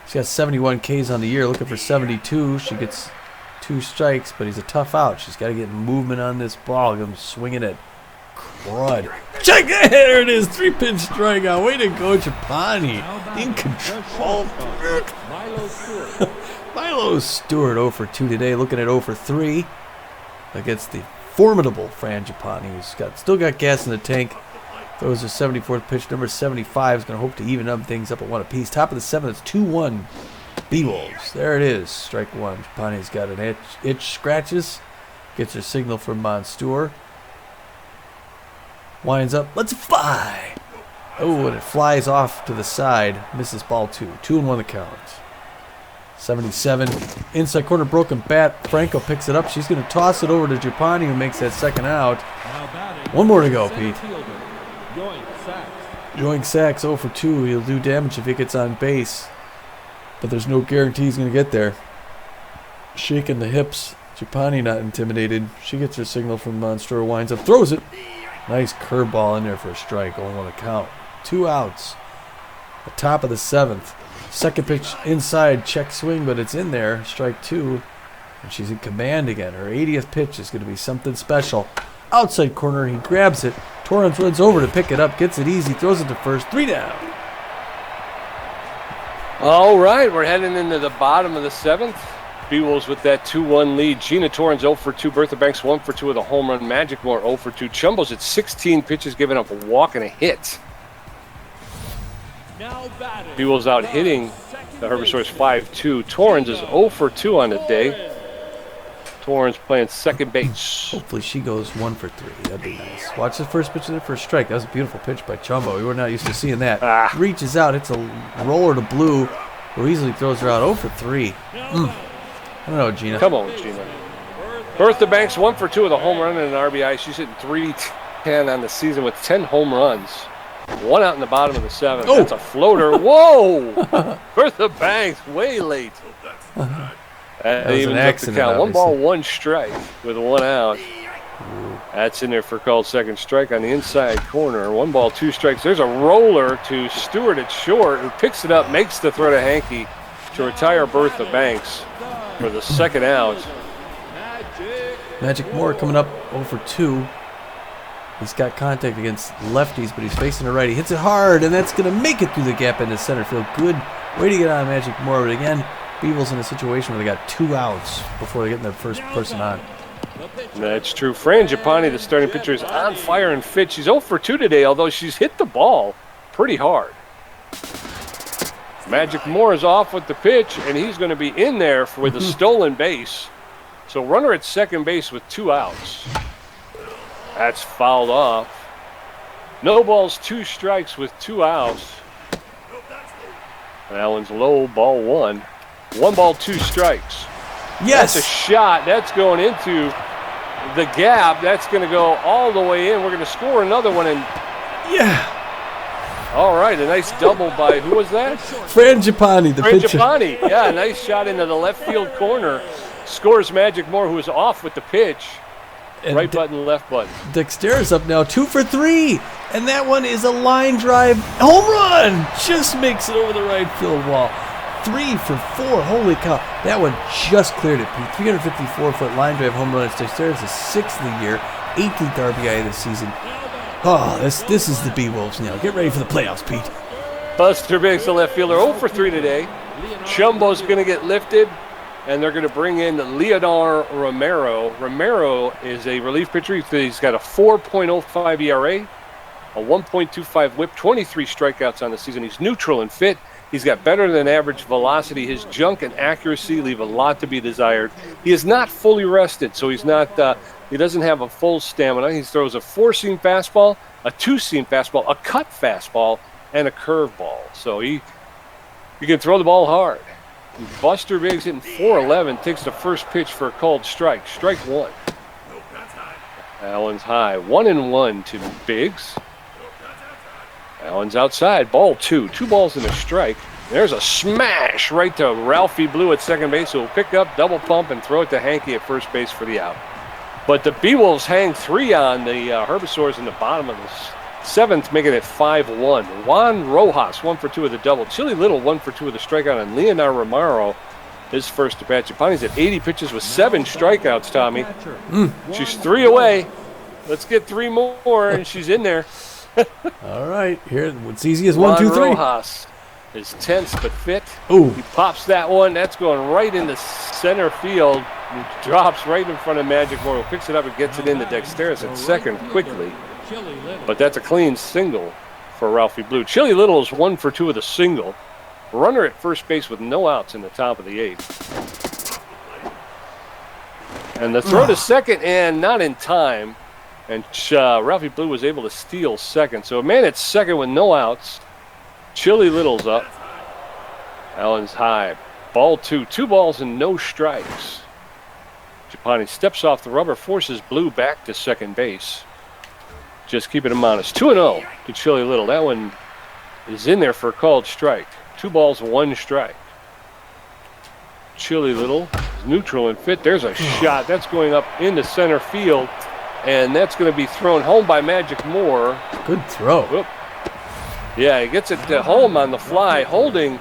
She's got 71 Ks on the year, looking for 72. She gets 2 strikes, but he's a tough out. She's got to get movement on this ball. Get him swinging it. Crud. Check it! There it is. 3-pitch strikeout. Way to go, Japani. In control. Milo Stewart 0 for 2 today, looking at 0 for 3. Against the formidable Frangipani, who's still got gas in the tank. Throws a 74th pitch. Number 75 is going to hope to even up things up at 1 apiece. Top of the 7th, it's 2-1 Beewolves. There it is. Strike 1. Japani's got an itch, scratches. Gets her signal from Monstour. Winds up. Let's fly. Oh, and it flies off to the side. Misses ball 2. 2-1 the count. 77. Inside corner, broken bat. Franco picks it up. She's going to toss it over to Japani, who makes that second out. One more to go, Pete. Yoink Sacks 0 for 2. He'll do damage if he gets on base, but there's no guarantee he's going to get there. Shaking the hips. Japani not intimidated. She gets her signal from Monstro. Winds up. Throws it. Nice curveball in there for a strike. Only 1 to count. 2 outs. The top of the 7th. Second pitch inside. Check swing, but it's in there. Strike 2. And she's in command again. Her 80th pitch is going to be something special. Outside corner. He grabs it. Torrance runs over to pick it up, gets it easy, throws it to first, 3 down. All right, we're heading into the bottom of the 7th. Beewolves with that 2-1 lead. Gina Torrance 0 for 2. Bertha Banks 1 for 2 with a home run. Magic Moore 0 for 2. Chumbo's at 16 pitches, giving up a walk and a hit. Beewolves out hitting the Herbasaurs 5-2. Torrance is 0 for 2 on the day. Torrance playing second base. Hopefully she goes 1 for 3. That'd be nice. Watch the first pitch of the first strike. That was a beautiful pitch by Chumbo. We were not used to seeing that. Reaches out. It's a roller to blue. Who easily throws her out 0 for 3. I don't know, Gina. Come on, Gina. Bertha Banks 1 for 2 with a home run and an RBI. She's hitting .310 on the season with 10 home runs. 1 out in the bottom of the 7th. Oh. That's a floater. Whoa! Bertha Banks way late. That was evens an up accident, the count. 1 ball, obviously. 1 strike with 1 out. That's in there for called second strike on the inside corner. 1 ball, 2 strikes. There's a roller to Stewart at short, who picks it up, makes the throw to Hankey to retire Bertha Banks for the second out. Magic Moore coming up 0 for 2. He's got contact against lefties, but he's facing a right. He hits it hard, and that's going to make it through the gap into center field. Good way to get on Magic Moore, but again, Beewolves in a situation where they got 2 outs before they get their first person on. That's true. Frangipani, the starting pitcher, is on fire and fit. She's 0 for 2 today, although she's hit the ball pretty hard. Magic Moore is off with the pitch, and he's going to be in there with a stolen base. So runner at second base with 2 outs. That's fouled off. No balls, 2 strikes with 2 outs. That one's low, ball 1. 1 ball, 2 strikes. Yes! That's a shot. That's going into the gap. That's going to go all the way in. We're going to score another one. And Yeah! all right, a nice double by, who was that? Frangipani, the pitcher. Frangipani. Yeah, a nice shot into the left field corner. Scores Magic Moore, who is off with the pitch. And Right button, left button. Dexter's up now, 2 for 3. And that one is a line drive home run. Just makes it over the right field wall. 3 for 4. Holy cow. That one just cleared it, Pete. 354-foot line drive home run. It's Dexter's the 6th of the year, 18th RBI of the season. Oh, this is the Beewolves now. Get ready for the playoffs, Pete. Buster Biggs, the left fielder, 0 for 3 today. Chumbo's going to get lifted, and they're going to bring in Leonor Romero. Romero is a relief pitcher. He's got a 4.05 ERA, a 1.25 whip, 23 strikeouts on the season. He's neutral and fit. He's got better than average velocity. His junk and accuracy leave a lot to be desired. He is not fully rested, so he's not. He doesn't have a full stamina. He throws a 4-seam fastball, a 2-seam fastball, a cut fastball, and a curveball. So he can throw the ball hard. Buster Biggs hitting .411 takes the first pitch for a called strike. Strike 1. That one's high. 1-1 to Biggs. Allen's outside, ball 2. 2 balls and a strike. There's a smash right to Ralphie Blue at second base, who will pick up, double pump, and throw it to Hankey at first base for the out. But the Beewolves hang 3 on the Herbasaurs in the bottom of the 7th, making it 5-1. Juan Rojas, 1 for 2 with a double. Chili Little, 1 for 2 with a strikeout. And Leonardo Romero, his first at bat. Japani's at 80 pitches with 7 strikeouts, Tommy. She's 3 away. Let's get 3 more, and she's in there. All right, here it's easy as 1, 2, 3. Rojas is tense but fit. Ooh. He pops that one. That's going right into center field. It drops right in front of Magic Moore, who picks it up and gets it into Dexterous at second quickly. But that's a clean single for Ralphie Blue. Chili Little is 1 for 2 with a single. Runner at first base with no outs in the top of the 8th. And the throw to second, and not in time. And Ralphie Blue was able to steal second. So a man at second with no outs. Chili Little's up. Allen's high. Ball 2. 2 balls and no strikes. Japani steps off the rubber, forces Blue back to second base. Just keeping him honest. 2-0 to Chili Little. That one is in there for a called strike. 2 balls, 1 strike. Chili Little is neutral and fit. There's a shot. That's going up into center field. And that's going to be thrown home by Magic Moore. Good throw. Whoop. Yeah, he gets it home on the fly, holding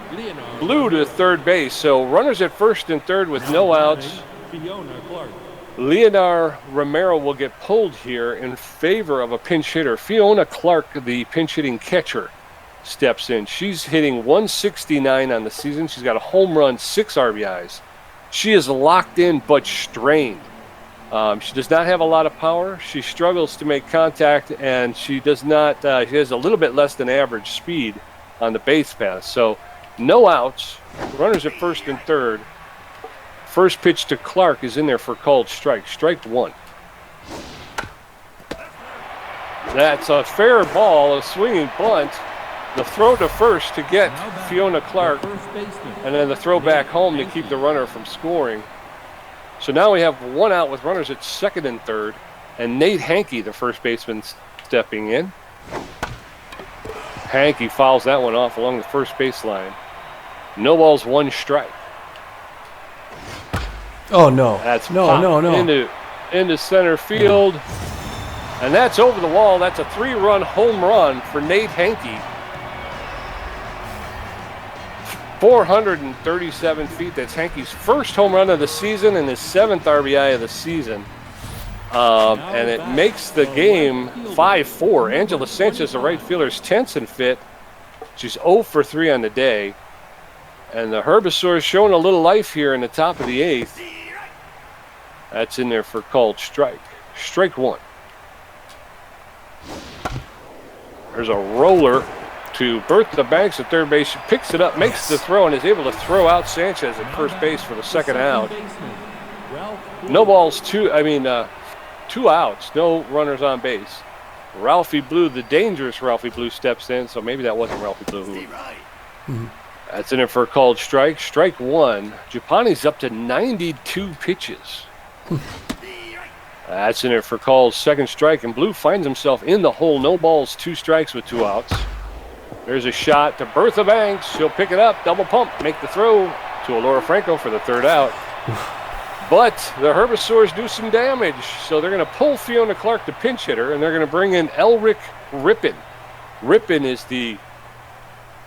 Blue to third base. So runners at first and third with no outs. Leonard Romero will get pulled here in favor of a pinch hitter. Fiona Clark, the pinch hitting catcher, steps in. She's hitting 169 on the season. She's got a home run, 6 RBIs. She is locked in but strained. She does not have a lot of power. She struggles to make contact, and she does not. She has a little bit less than average speed on the base pass. So no outs. Runners at first and third. First pitch to Clark is in there for called strike. Strike 1. That's a fair ball, a swinging bunt. The throw to first to get Fiona Clark, and then the throw back home to keep the runner from scoring. So now we have 1 out with runners at second and third, and Nate Hankey, the first baseman, stepping in. Hankey fouls that one off along the first baseline. No balls, 1 strike. Oh, no. That's no. Into center field. And that's over the wall. That's a 3-run home run for Nate Hankey. 437 feet. That's Hankey's first home run of the season and his 7th RBI of the season. And it makes the game 5-4. Angela Sanchez, the right fielder, is tense and fit. She's 0 for 3 on the day. And the Herbasaurs showing a little life here in the top of the 8th. That's in there for called strike. Strike 1. There's a roller to Berth the Banks at third base. She picks it up, makes the throw, and is able to throw out Sanchez at first base for the second out. No balls, 2 outs, no runners on base. Ralphie Blue, the dangerous Ralphie Blue, steps in, so maybe that wasn't Ralphie Blue. That's in there for a called strike. Strike 1. Japani's up to 92 pitches. That's in there for called second strike, and Blue finds himself in the hole. No balls, 2 strikes with 2 outs. There's a shot to Bertha Banks. She'll pick it up, double pump, make the throw to Alora Franco for the third out. But the Herbasaurs do some damage, so they're going to pull Fiona Clark, the pinch hitter, and they're going to bring in Elric Rippin. Rippin is the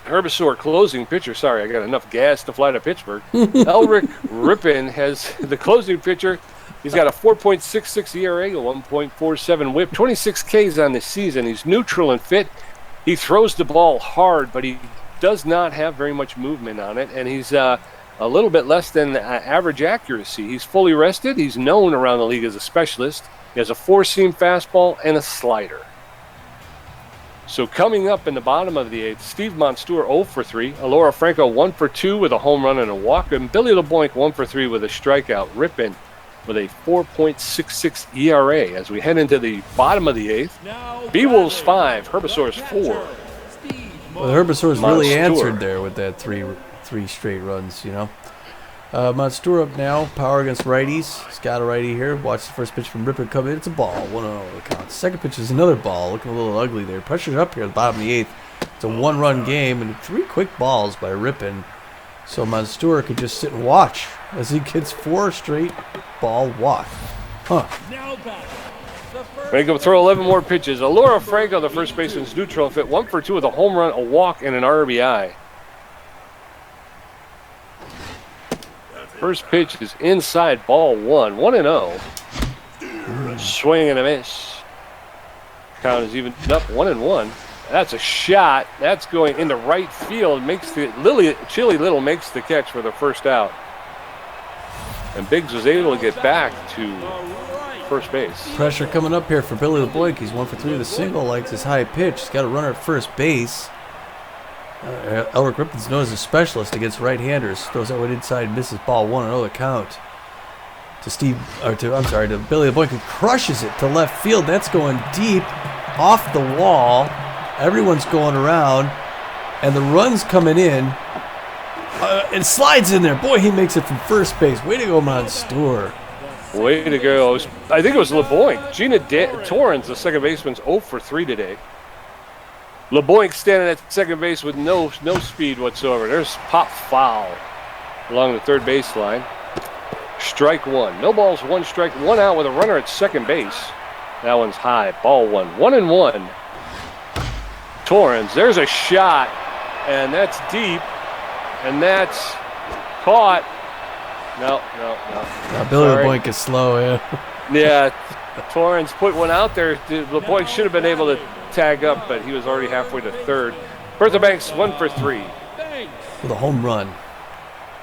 Herbasaur closing pitcher. Sorry, I got enough gas to fly to Pittsburgh. Elric Rippin has the closing pitcher. He's got a 4.66 ERA, a 1.47 whip, 26 Ks on the season. He's neutral and fit. He throws the ball hard, but he does not have very much movement on it, and he's a little bit less than average accuracy. He's fully rested. He's known around the league as a specialist. He has a 4-seam fastball and a slider. So coming up in the bottom of the 8th, Steve Monstour 0 for 3. Alora Franco 1 for 2 with a home run and a walk. And Billy LeBoink 1 for 3 with a strikeout. Rippin with a 4.66 ERA as we head into the bottom of the 8th. Beewolves 5, Herbasaurs 4. Well, the Herbasaurs really answered there with that three straight runs, you know. Monstour up now, power against righties. He's got a righty here. Watch the first pitch from Ripper come in. It's a ball, 1-0 the count. Second pitch is another ball, looking a little ugly there. Pressure's up here at the bottom of the 8th. It's a 1-run game and 3 quick balls by Rippin. So Monstour could just sit and watch as he gets 4 straight ball walk. Franco throw 11 more pitches. Alora Franco, the first baseman's neutral fit, 1 for 2 with a home run, a walk, and an RBI. First pitch is inside, ball 1, 1-0. Swing and a miss. Count is even up, 1-1. That's a shot. That's going into right field. Chili Little makes the catch for the first out. And Biggs was able to get back to first base. Pressure coming up here for Billy LeBlanc. He's 1 for 3 with a single, likes his high pitch. He's got a runner at first base. Elric Ripton's known as a specialist against right-handers. Throws that one inside, misses ball 1-0 the count. To Billy LeBlanc, who crushes it to left field. That's going deep, off the wall. Everyone's going around, and the run's coming in. And slides in there. Boy, he makes it from first base. Way to go, Monstour. Way to go. I think it was LeBlanc. Gina Torrens, the second baseman's 0 for 3 today. LeBlanc standing at second base with no speed whatsoever. There's pop foul along the third baseline. Strike one. No balls, 1 strike, 1 out with a runner at second base. That one's high. Ball 1. 1-1. Torrens, there's a shot, and that's deep. And that's caught. No. Billy LeBlanc is slow, yeah. Yeah, Torrens put one out there. LeBlanc should have been able to tag up, but he was already halfway to third. Bertha Banks 1 for 3. With a home run.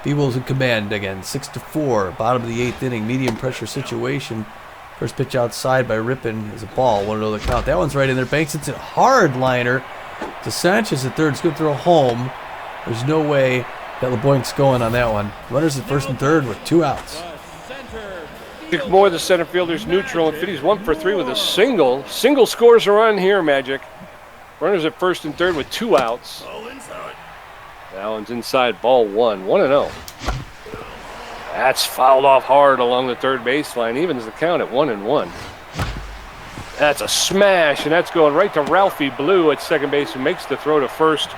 Beewolves in command again, 6-4. Bottom of the 8th inning, medium pressure situation. First pitch outside by Rippon is a ball. 1-0 the count. That one's right in there. Banks hits it hard liner to Sanchez at third. It's going to throw home. There's no way that LeBlanc's going on that one. Runners at first and third with 2 outs. Dick Moore, the center fielder's neutral, and Fitty's 1 for 3 with a single. Single scores are on here, Magic. Runners at first and third with 2 outs. That one's inside, ball 1. 1-0. That's fouled off hard along the third baseline. Evens the count at 1-1. That's a smash, and that's going right to Ralphie Blue at second base, who makes the throw to first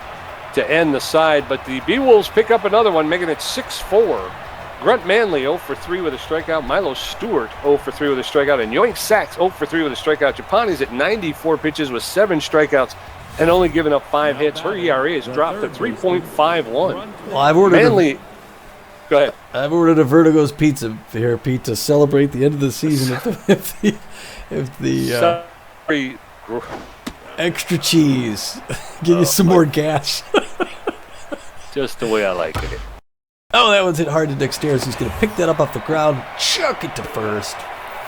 to end the side, but the Beewolves pick up another one, making it 6-4. Grunt Manley 0 for 3 with a strikeout. Milo Stewart 0 for 3 with a strikeout. And Yoink Sachs 0 for 3 with a strikeout. Japani's at 94 pitches with 7 strikeouts and only giving up 5 hits. Her ERA has dropped to 3.51. Well, I've ordered Manley. Go ahead. I've ordered a Vertigo's pizza here, Pete, to celebrate the end of the season. If the Sorry. extra cheese, give you some more gas. Just the way I like it. Oh, that one's hit hard to Dexterous. He's going to pick that up off the ground, chuck it to first.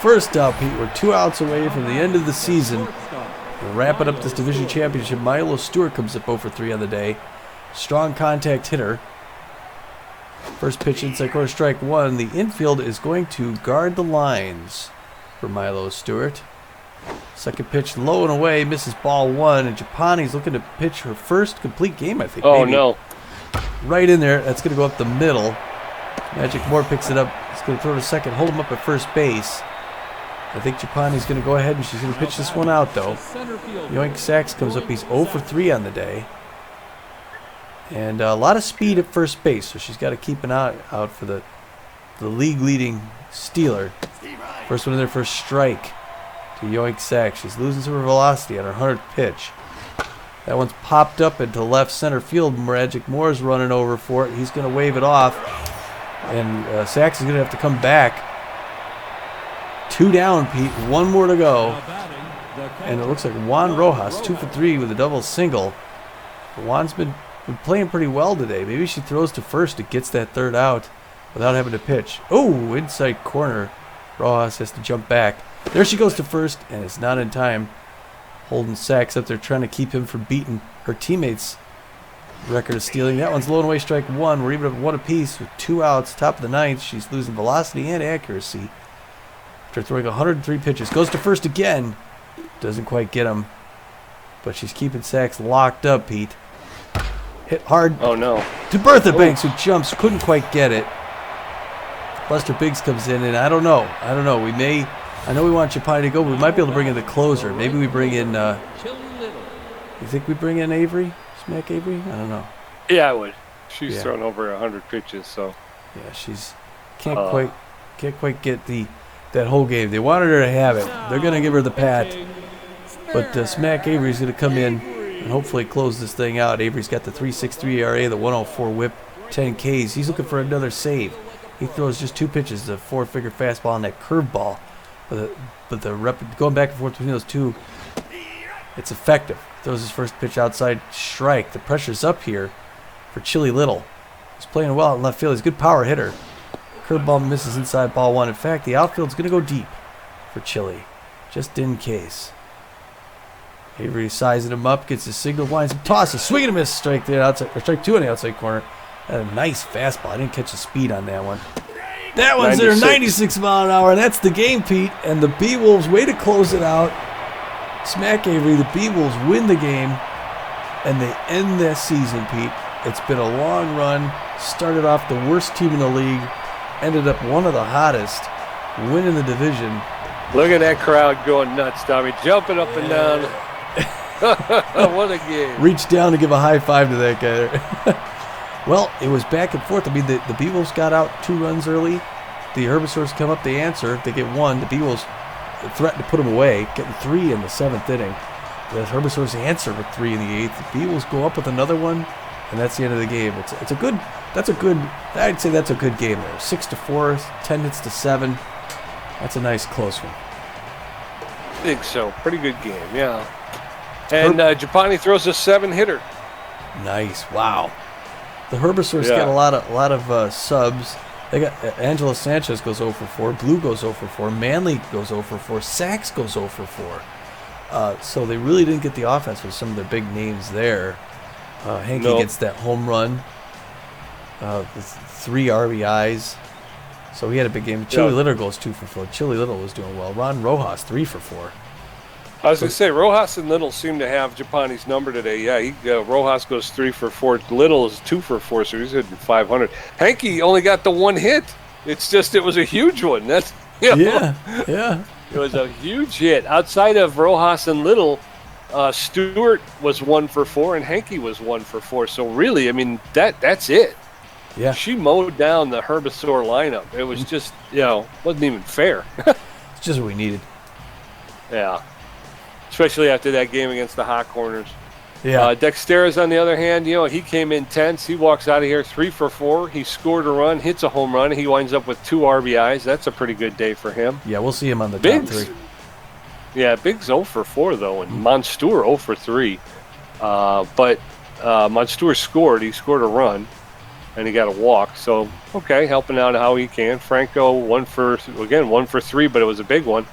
First out, Pete. We're 2 outs away from the end of the season. We're wrapping up this division championship. Milo Stewart comes up 0 for 3 on the day. Strong contact hitter. First pitch inside corner, strike 1. The infield is going to guard the lines for Milo Stewart. Second pitch low and away, misses ball 1, and Japani's looking to pitch her first complete game, I think. Oh, maybe. no. Right in there. That's going to go up the middle. Magic Moore picks it up. He's going to throw to second, hold him up at first base. I think Japani's going to go ahead and she's going to pitch this one out, though. Yoink Sachs comes up. He's 0 for 3 on the day. And a lot of speed at first base, so she's got to keep an eye out for the league-leading stealer. First one in there for a strike to Yoink Sachs. She's losing some of her velocity on her 100th pitch. That one's popped up into left center field. Magic Moore's running over for it. He's going to wave it off. And Sachs is going to have to come back. 2 down, Pete. 1 more to go. And it looks like Juan Rojas, 2 for 3 with a double single. Juan's been playing pretty well today. Maybe she throws to first. It gets that third out without having to pitch. Oh, inside corner. Rojas has to jump back. There she goes to first, and it's not in time. Holding Sachs up there trying to keep him from beating her teammates' record of stealing. That one's low and away, strike 1. We're even up 1 apiece with 2 outs. Top of the 9th. She's losing velocity and accuracy after throwing 103 pitches. Goes to first again. Doesn't quite get him. But she's keeping Sachs locked up, Pete. Hit hard. Oh, no. To Bertha Banks, who jumps. Couldn't quite get it. Buster Biggs comes in, and I don't know. I know we want Chapani to go, but we might be able to bring in the closer. Maybe we bring in, you think we bring in Avery? Smack Avery? I don't know. Yeah, I would. She's thrown over 100 pitches, so. Yeah, she's can't quite get that whole game. They wanted her to have it. They're going to give her the pat. But Smack Avery's going to come in and hopefully close this thing out. Avery's got the 3.63 ERA, the 104 whip, 10 Ks. He's looking for another save. He throws just 2 pitches, the 4-figure fastball and that curveball. But going back and forth between those two, it's effective. Throws his first pitch outside, strike. The pressure's up here for Chili Little. He's playing well in left field. He's a good power hitter. Curveball misses inside ball one. In fact, the outfield's going to go deep for Chile, just in case. Avery sizing him up, gets his signal, winds him, tosses, swing and a miss, strike there outside, or strike two on the outside corner. And a nice fastball. I didn't catch the speed on that one. That one's 96. There, 96 mile an hour, and that's the game, Pete. And the Beewolves, way to close it out. Smack Avery, the Beewolves win the game, and they end that season, Pete. It's been a long run. Started off the worst team in the league, ended up one of the hottest, winning the division. Look at that crowd going nuts, Tommy, jumping up and down. What a game. Reach down to give a high five to that guy there. Well, it was back and forth. I mean, the Beewolves got out 2 runs early. The Herbasaurs come up, they answer. They get 1. The Beewolves threaten to put them away, getting 3 in the 7th inning. The Herbasaurs answer with 3 in the 8th. The Beewolves go up with another one, and that's the end of the game. It's a good. I'd say that's a good game there. 6-4, 10 hits to 7. That's a nice close one. I think so. Pretty good game, yeah. And Japani throws a 7-hitter. Nice. Wow. The Herbasaurs get a lot of subs. They got Angela Sanchez goes 0 for 4. Blue goes 0 for 4. Manley goes 0 for 4. Sachs goes 0 for 4. So they really didn't get the offense with some of their big names there. Hanky gets that home run. 3 RBIs. So he had a big game. Chili Little goes 2 for 4. Chili Little was doing well. Ron Rojas 3 for 4. I was going to say, Rojas and Little seem to have Japani's number today. Yeah, Rojas goes 3 for 4. Little is 2 for 4, so he's hitting 500. Hanky only got the 1 hit. It's just, it was a huge one. That's yeah. It was a huge hit. Outside of Rojas and Little, Stewart was 1 for 4, and Hanky was 1 for 4. So really, I mean, that's it. Yeah. She mowed down the Herbasaur lineup. It was just, wasn't even fair. It's just what we needed. Yeah. Especially after that game against the Hot Corners. Yeah. Dexteras, on the other hand, he came in tense. He walks out of here 3 for 4. He scored a run, hits a home run. He winds up with 2 RBIs. That's a pretty good day for him. Yeah, we'll see him on the top 3. Yeah, Big's 0 for 4, though, and Monstour 0 for 3. But Monstour scored. He scored a run, and he got a walk. So, okay, helping out how he can. Franco 1 for 3, but it was a big one.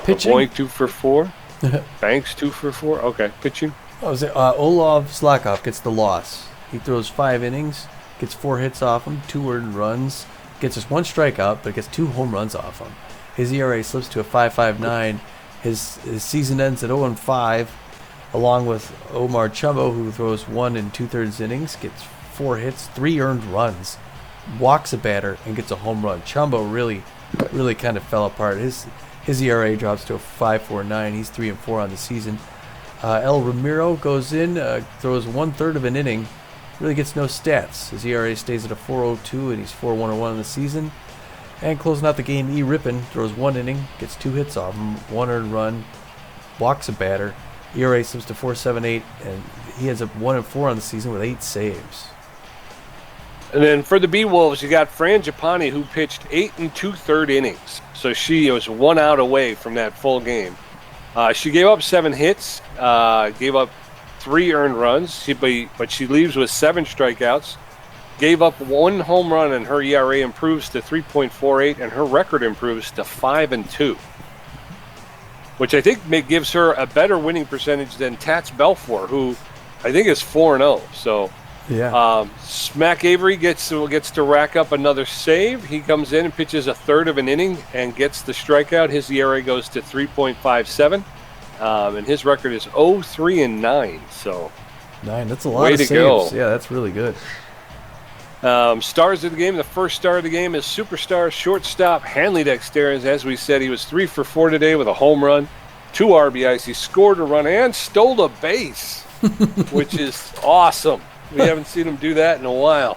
Pitching. Boink 2 for 4. Banks 2 for 4. Okay, pitching. Olav Slakov gets the loss. He throws 5 innings, gets 4 hits off him, 2 earned runs, gets just 1 strikeout, but gets 2 home runs off him. His ERA slips to a 5.59. His season ends at 0-5, along with Omar Chumbo, who throws 1 2/3 innings, gets 4 hits, 3 earned runs, walks a batter, and gets a home run. Chumbo really kind of fell apart. His ERA drops to a 5.49. He's 3-4 on the season. El Ramiro goes in, throws 1/3 of an inning, really gets no stats. His ERA stays at a 4.02, and he's 4.101 on the season. And closing out the game, E. Rippon throws 1 inning, gets 2 hits off him, 1 earned run, walks a batter. ERA slips to 4.78, and he ends up 1-4 on the season with 8 saves. And then for the Beewolves, you got Fran Japani, who pitched 8 2/3 innings. So she was 1 out away from that full game. She gave up 7 hits, gave up 3 earned runs, but she leaves with 7 strikeouts. Gave up 1 home run, and her ERA improves to 3.48, and her record improves to 5-2, which I think gives her a better winning percentage than Tats Belfour, who I think is 4-0. So. Yeah. Smack Avery gets to rack up another save. He comes in and pitches a 1/3 of an inning and gets the strikeout. His ERA goes to 3.57, and his record is 0-3-9. So 9. That's a lot of saves. Go. Yeah, that's really good. Stars of the game. The first star of the game is superstar shortstop Hanley Dexteras. As we said, he was 3 for 4 today with a home run, 2 RBIs. He scored a run and stole a base, which is awesome. We haven't seen him do that in a while.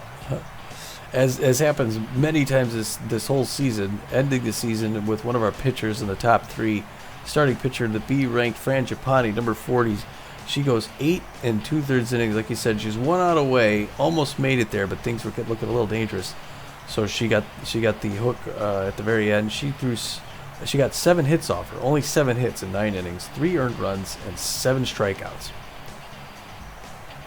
As happens many times this whole season, ending the season with one of our pitchers in the top 3. Starting pitcher in the B-ranked Fran Japani, number 40. She goes 8 2/3 innings. Like you said, she's 1 out away, almost made it there, but things were looking a little dangerous. So she got the hook at the very end. She got 7 hits off her, only 7 hits in 9 innings, 3 earned runs, and 7 strikeouts.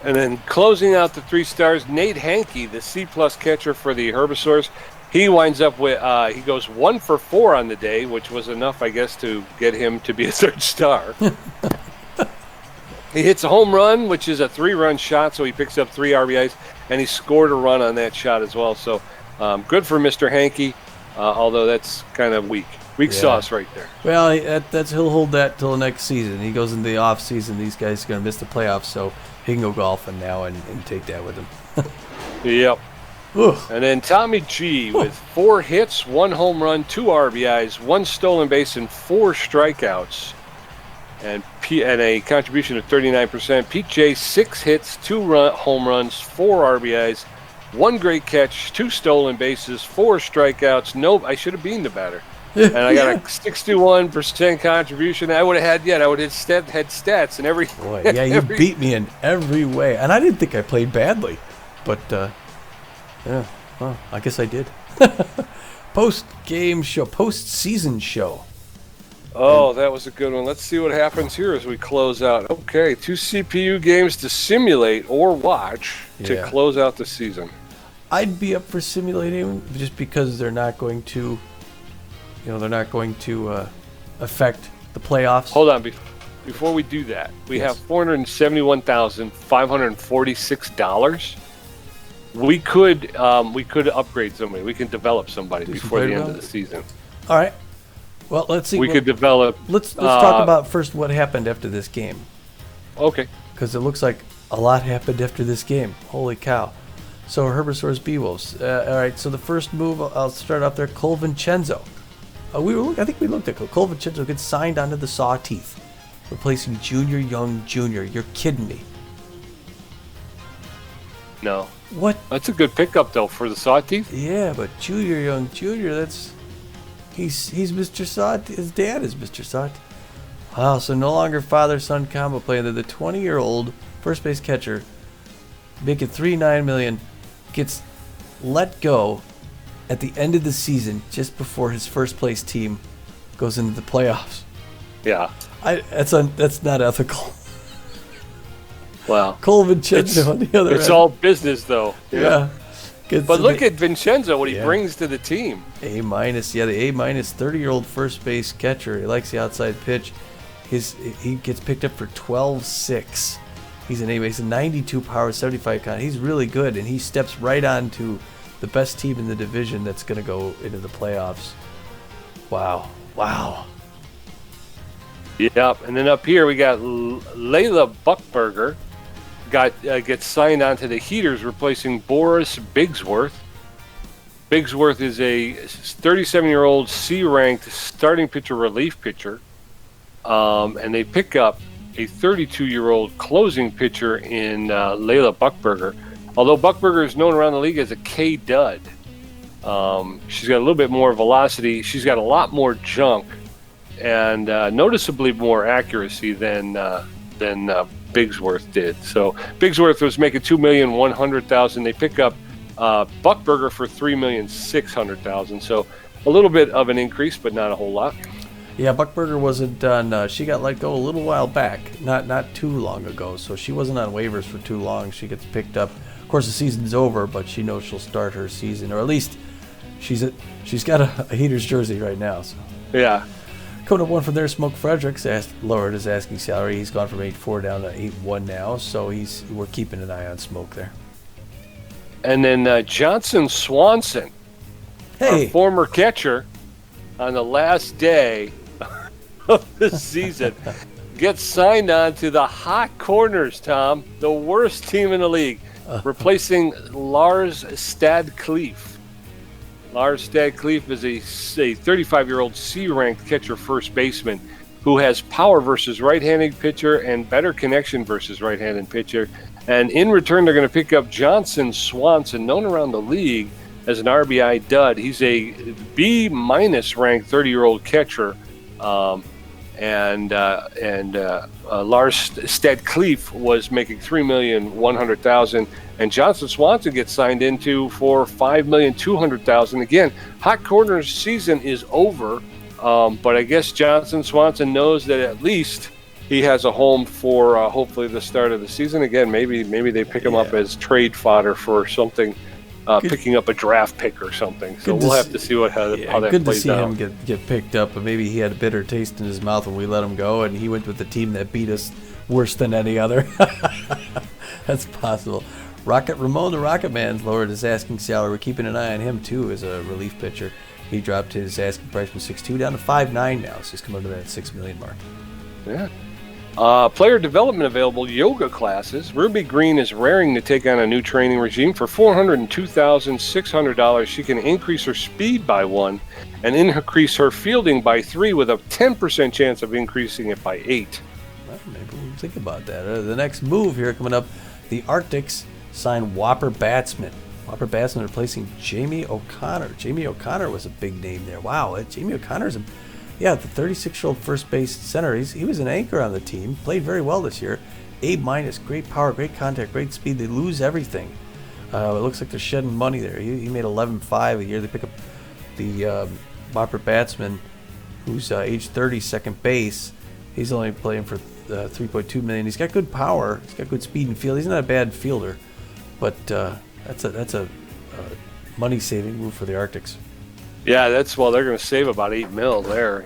And then closing out the 3 stars, Nate Hankey, the C-plus catcher for the Herbasaurs. He winds up with, he goes 1 for 4 on the day, which was enough, I guess, to get him to be a 3rd star. He hits a home run, which is a 3-run shot, so he picks up 3 RBIs, and he scored a run on that shot as well. So good for Mr. Hankey, although that's kind of weak. Weak sauce right there. Well, he'll hold that till the next season. He goes into the off season. These guys are going to miss the playoffs, so he can go golfing now and take that with him. Yep. Ooh. And then Tommy G with 4 hits, 1 home run, 2 RBIs, 1 stolen base, and 4 strikeouts. And a contribution of 39%. Pete J, 6 hits, 2 home runs, 4 RBIs, 1 great catch, 2 stolen bases, 4 strikeouts. Nope, I should have been the batter. And I got a 61% contribution. I would have had stats in every. Boy, yeah, you beat me in every way, and I didn't think I played badly, but yeah, well, I guess I did. Post-season show. Oh, that was a good one. Let's see what happens here as we close out. Okay, 2 CPU games to simulate or watch to close out the season. I'd be up for simulating just because they're not going to. They're not going to affect the playoffs. Hold on. Before we do that, we have $471,546. We could upgrade somebody. We can develop somebody before the end of the season. All right. Well, let's see. We could develop. Let's talk about first what happened after this game. Okay. Because it looks like a lot happened after this game. Holy cow. So Herbasaurs, Beewolves. All right. So the first move, I'll start off there. Cole Vincenzo. I think we looked at Cole Vincenzo gets signed onto the Sawteeth, replacing Junior Young Jr. You're kidding me. No. What? That's a good pickup though for the Sawteeth. Yeah, but Junior Young Jr. He's Mr. Sawteeth. His dad is Mr. Sawteeth. Wow. So no longer father-son combo play. They're the 20-year-old first base catcher, making $3.9 million, gets let go at the end of the season, just before his first place team goes into the playoffs. Yeah. That's not ethical. Wow. Cole Vincenzo on the other end. It's all business, though. Yeah. But look at Vincenzo, what he brings to the team. A-, the A-, 30-year-old first base catcher. He likes the outside pitch. He gets picked up for 12.6. He's an A. He's a 92 power, 75 count. He's really good, and he steps right on to the best team in the division that's going to go into the playoffs. Wow. Yep. And then up here we got Layla Buckberger gets signed onto the Heaters, replacing Boris Bigsworth. Bigsworth is a 37-year-old C-ranked starting pitcher, relief pitcher. And they pick up a 32-year-old closing pitcher in Layla Buckberger. Although Buckberger is known around the league as a K-dud, she's got a little bit more velocity. She's got a lot more junk and noticeably more accuracy than Bigsworth did. So Bigsworth was making $2,100,000. They pick up Buckberger for $3,600,000. So a little bit of an increase, but not a whole lot. Yeah, Buckberger wasn't on. She got let go a little while back, not too long ago. So she wasn't on waivers for too long. She gets picked up. Of course, the season's over, but she knows she'll start her season, or at least she's got a Heaters jersey right now. So yeah. Coming up one from there, Smoke Fredericks lowered his asking salary. He's gone from 8.4 down to 8.1 now. So we're keeping an eye on Smoke there. And then Johnson Swanson, our former catcher, on the last day of the season, gets signed on to the Hot Corners, Tom, the worst team in the league, replacing Lars Stadkleef. Lars Stadkleef is a 35-year-old C-ranked catcher first baseman who has power versus right-handed pitcher and better connection versus right-handed pitcher. And in return, they're going to pick up Johnson Swanson, known around the league as an RBI dud. He's a B-minus ranked 30-year-old catcher. Lars Stadkleef was making $3,100,000, and Johnson Swanson gets signed into for $5,200,000. Again, Hot Corners season is over, but I guess Johnson Swanson knows that at least he has a home for hopefully the start of the season. Again, maybe they pick him up as trade fodder for something, picking up a draft pick or something. So we'll have to see how that plays out. Good to see him get picked up, but maybe he had a bitter taste in his mouth when we let him go, and he went with the team that beat us worse than any other. That's possible. Ramon the Rocket Man's lowered his asking salary. We're keeping an eye on him too as a relief pitcher. He dropped his asking price from 6.2 down to 5.9 now, so he's come under that $6 million mark. Yeah. Player development available yoga classes. Ruby Green is raring to take on a new training regime. For $402,600, she can increase her speed by 1 and increase her fielding by 3 with a 10% chance of increasing it by 8. Well, maybe we'll think about that. The next move here coming up, the Arctics sign Whopper Batsman. Whopper Batsman replacing Jamie O'Connor. Jamie O'Connor was a big name there. Wow, Jamie O'Connor's the 36-year-old first base center. He was an anchor on the team. Played very well this year. A-, great power, great contact, great speed. They lose everything. It looks like they're shedding money there. He made $11.5 a year. They pick up the Whopper Batsman, who's age 30, second base. He's only playing for $3.2 million. He's got good power. He's got good speed and field. He's not a bad fielder, but that's a money-saving move for the Arctics. Yeah, they're going to save about $8 million there.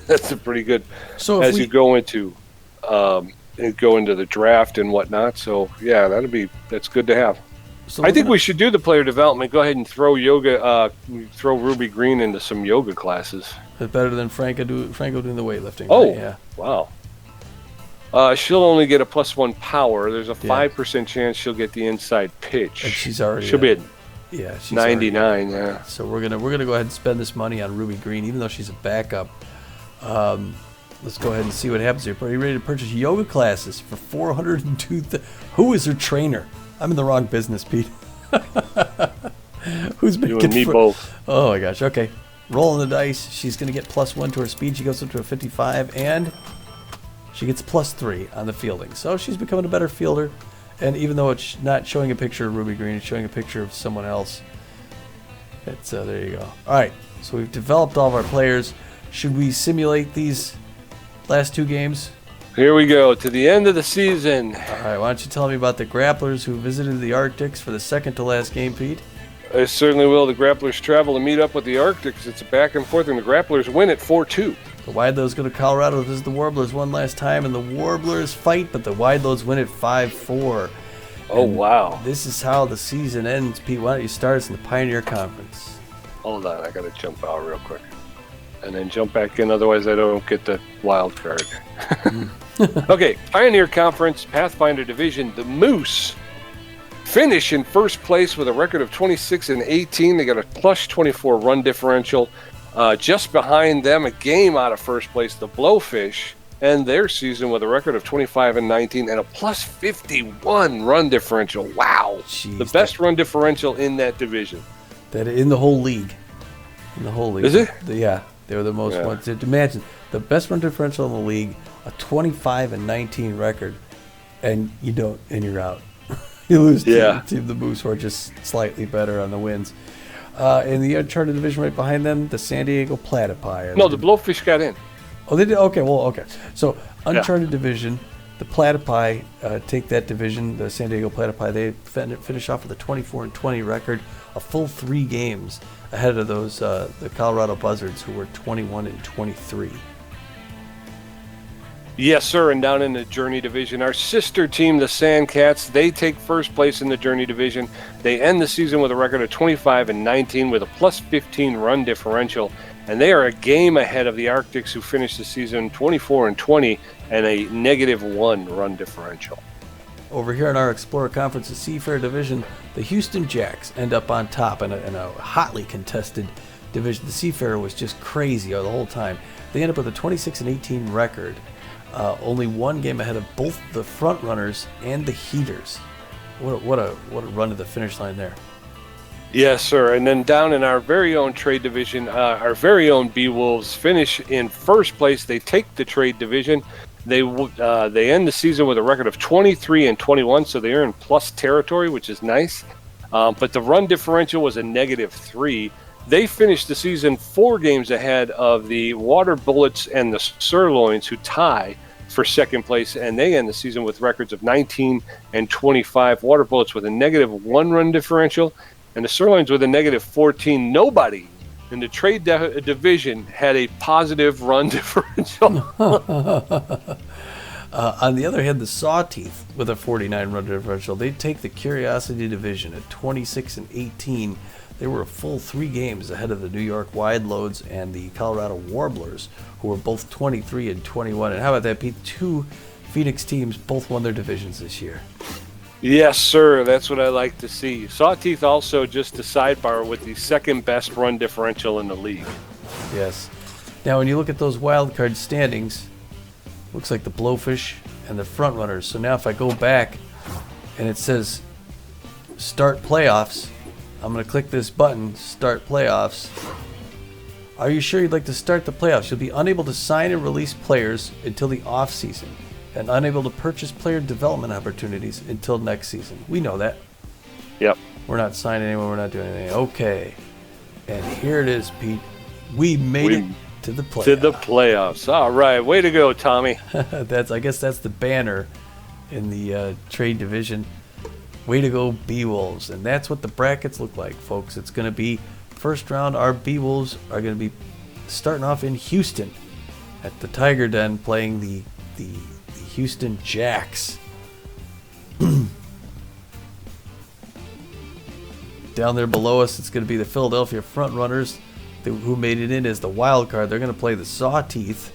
That's a pretty good. So as you go into the draft and whatnot. So yeah, that's good to have. So I think we should do the player development. Go ahead and throw Ruby Green into some yoga classes. That's better than Franco doing the weightlifting. Oh, right? Yeah. Wow. She'll only get a +1 power. There's a 5% chance she'll get the inside pitch. And she's already. She'll be at she's 99. Yeah. So we're gonna go ahead and spend this money on Ruby Green, even though she's a backup. Let's go ahead and see what happens here. Are you ready to purchase yoga classes for $402,000? Who is her trainer? I'm in the wrong business, Pete. Who's making you and me both? Oh my gosh. Okay, rolling the dice. She's gonna get +1 to her speed. She goes up to a 55 and. She gets +3 on the fielding. So she's becoming a better fielder. And even though it's not showing a picture of Ruby Green, it's showing a picture of someone else. It's there you go. All right, so we've developed all of our players. Should we simulate these last 2 games? Here we go, to the end of the season. All right, why don't you tell me about the Grapplers who visited the Arctics for the second to last game, Pete? I certainly will. The Grapplers travel to meet up with the Arctics. It's a back and forth, and the Grapplers win at 4-2. The Wideloads go to Colorado to visit the Warblers one last time, and the Warblers fight, but the Wideloads win at 5-4. Oh, wow. This is how the season ends, Pete. Why don't you start us in the Pioneer Conference? Hold on, I got to jump out real quick. And then jump back in, otherwise I don't get the wild card. Okay, Pioneer Conference, Pathfinder Division, the Moose finish in first place with a record of 26-18. They got a +24 run differential. Just behind them, a game out of first place, the Blowfish, end their season with a record of 25-19 and a +51 run differential. Wow. Jeez, the best run differential in that division. That in the whole league. Is it? Yeah, they were the most ones. Imagine the best run differential in the league, a 25-19 record, and you're out. You lose to the Moose, who are just slightly better on the wins. In the Uncharted division right behind them, the San Diego Platypi. No, the Blowfish got in. Oh, they did? Okay. So, Uncharted division, the Platypi take that division, the San Diego Platypi. They finish off with a 24-20 record, a full 3 games ahead of those the Colorado Buzzards, who were 21-23. Yes, sir. And down in the Journey Division, our sister team, the Sandcats, they take first place in the Journey Division. They end the season with a record of 25-19 with a +15 run differential. And they are a game ahead of the Arctics, who finished the season 24-20 and a -1 run differential. Over here in our Explorer Conference, the Seafair Division, the Houston Jacks end up on top in a hotly contested division. The Seafair was just crazy the whole time. They end up with a 26-18 record. Only 1 game ahead of both the front runners and the Heaters. What a run to the finish line there. Yes, sir. And then down in our very own trade division, our very own Beewolves finish in first place. They take the trade division. They end the season with a record of 23-21, so they are in plus territory, which is nice. But the run differential was a -3. They finished the season 4 games ahead of the Water Bullets and the Sirloins, who tie for second place, and they end the season with records of 19 and 25. Water Bullets with a negative 1 run differential, and the Sirloins with a negative 14. Nobody in the trade division had a positive run differential. On the other hand, the Sawteeth with a 49 run differential, they take the Curiosity division at 26 and 18. They were a full 3 games ahead of the New York Wide Loads and the Colorado Warblers, who were both 23 and 21. And how about that, Pete? 2 Phoenix teams both won their divisions this year. Yes, sir. That's what I like to see. Sawteeth also, just a sidebar, with the second best run differential in the league. Yes. Now, when you look at those wild card standings, looks like the Blowfish and the front runners. So now if I go back and it says start playoffs, I'm going to click this button, start playoffs. Are you sure you'd like to start the playoffs? You'll be unable to sign and release players until the off season and unable to purchase player development opportunities until next season. We know that. Yep. We're not signing anyone. We're not doing anything. Okay. And here it is, Pete. We made it to the playoffs. To the playoffs. All right. Way to go, Tommy. I guess that's the banner in the trade division. Way to go, Beewolves. And that's what the brackets look like, folks. It's going to be first round. Our Beewolves are going to be starting off in Houston at the Tiger Den, playing the Houston Jacks. Down there below us, it's going to be the Philadelphia Frontrunners, who made it in as the wild card. They're going to play the Sawteeth,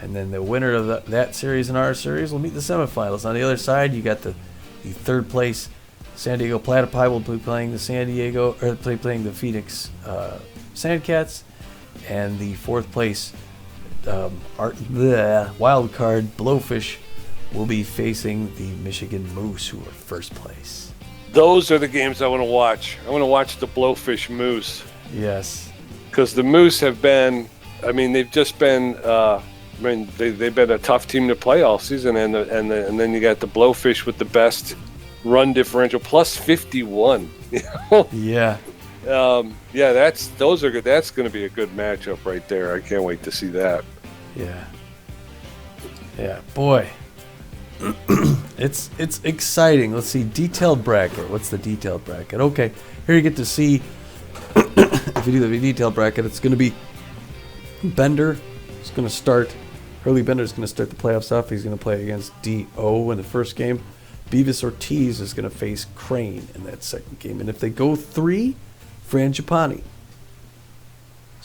and then the winner of that series and our series will meet the semifinals. On the other side, you got the third place San Diego Platypi will be playing the playing the Phoenix Sandcats, and the fourth place wild card Blowfish will be facing the Michigan Moose, who are first place. Those are the games I want to watch. I want to watch the Blowfish Moose. Yes. Because the Moose have been, they've just been, they've been a tough team to play all season, and then you got the Blowfish with the best run differential, plus 51. Yeah. That's good. That's going to be a good matchup right there. I can't wait to see that. Yeah, boy. It's exciting. Let's see, detailed bracket. What's the detailed bracket? Okay, here you get to see, if you do the detailed bracket, it's going to be Bender. It's going to start, Hurley Bender is going to start the playoffs off. He's going to play against D.O. in the first game. Beavis Ortiz is going to face Crane in that second game. And if they go 3, Frangipani.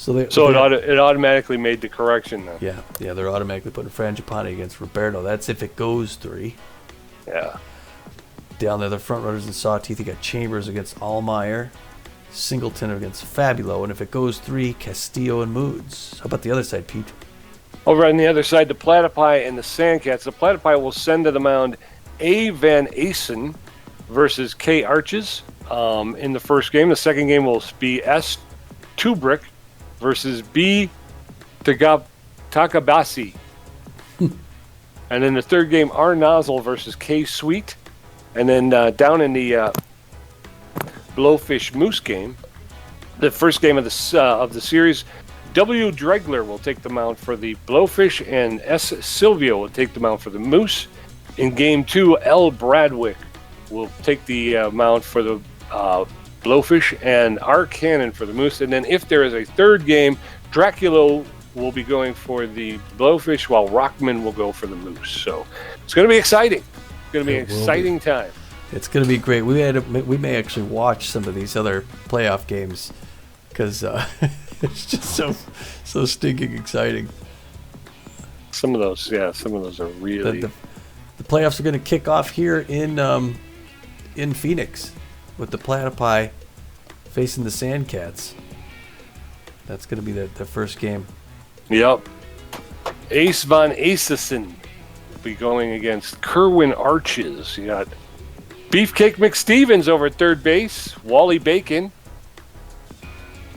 It automatically made the correction then. Yeah, they're automatically putting Frangipani against Roberto. That's if it goes 3. Yeah. Down there, the front runners in Sawteeth, you got Chambers against Allmeyer, Singleton against Fabulo, and if it goes 3, Castillo and Moods. How about the other side, Pete? Over on the other side, the Platypi and the Sandcats. The Platypi will send to the mound A. Van Asen versus K. Arches in the first game. The second game will be S. Tubrick versus B. Takabasi. And then the third game, R. Nozzle versus K. Sweet. And then down in the Blowfish Moose game, the first game of the series, W. Dregler will take the mound for the Blowfish, and S. Silvio will take the mound for the Moose. In game 2, L. Bradwick will take the mound for the Blowfish, and R. Cannon for the Moose. And then if there is a third game, Dracula will be going for the Blowfish, while Rockman will go for the Moose. So it's going to be exciting. It's going to be an exciting time. It's going to be great. We may actually watch some of these other playoff games because it's just so stinking exciting. Some of those are really. The playoffs are going to kick off here in Phoenix with the Platypi facing the Sandcats. That's going to be the first game. Yep. Ace Von Acesen will be going against Kerwin Arches. You got Beefcake McStevens over at third base, Wally Bacon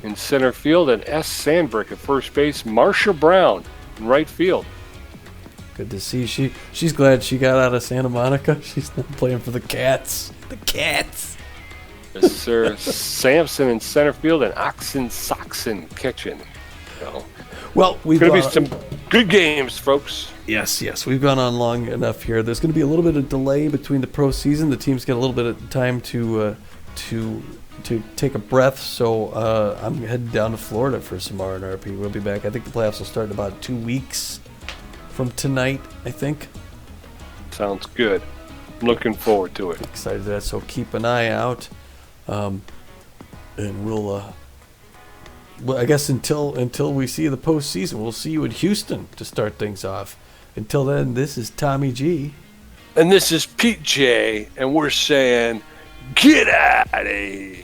in center field, and S. Sandbrick at first base, Marsha Brown in right field. Good to see. She's glad she got out of Santa Monica. She's not playing for the Cats. The Cats. Yes, sir. Sampson in center field, and Oxen Soxen catching. So, well, we've going to be some Good games, folks. Yes, we've gone on long enough here. There's going to be a little bit of delay between the pro season. The teams get a little bit of time to take a breath. So I'm heading down to Florida for some RNRP. We'll be back. I think the playoffs will start in about 2 weeks from tonight, I think. Sounds good. I'm looking forward to it. Excited for that. So keep an eye out, and we'll I guess until we see the postseason, we'll see you in Houston to start things off. Until then, this is Tommy G. And this is Pete J. And we're saying, get out of here.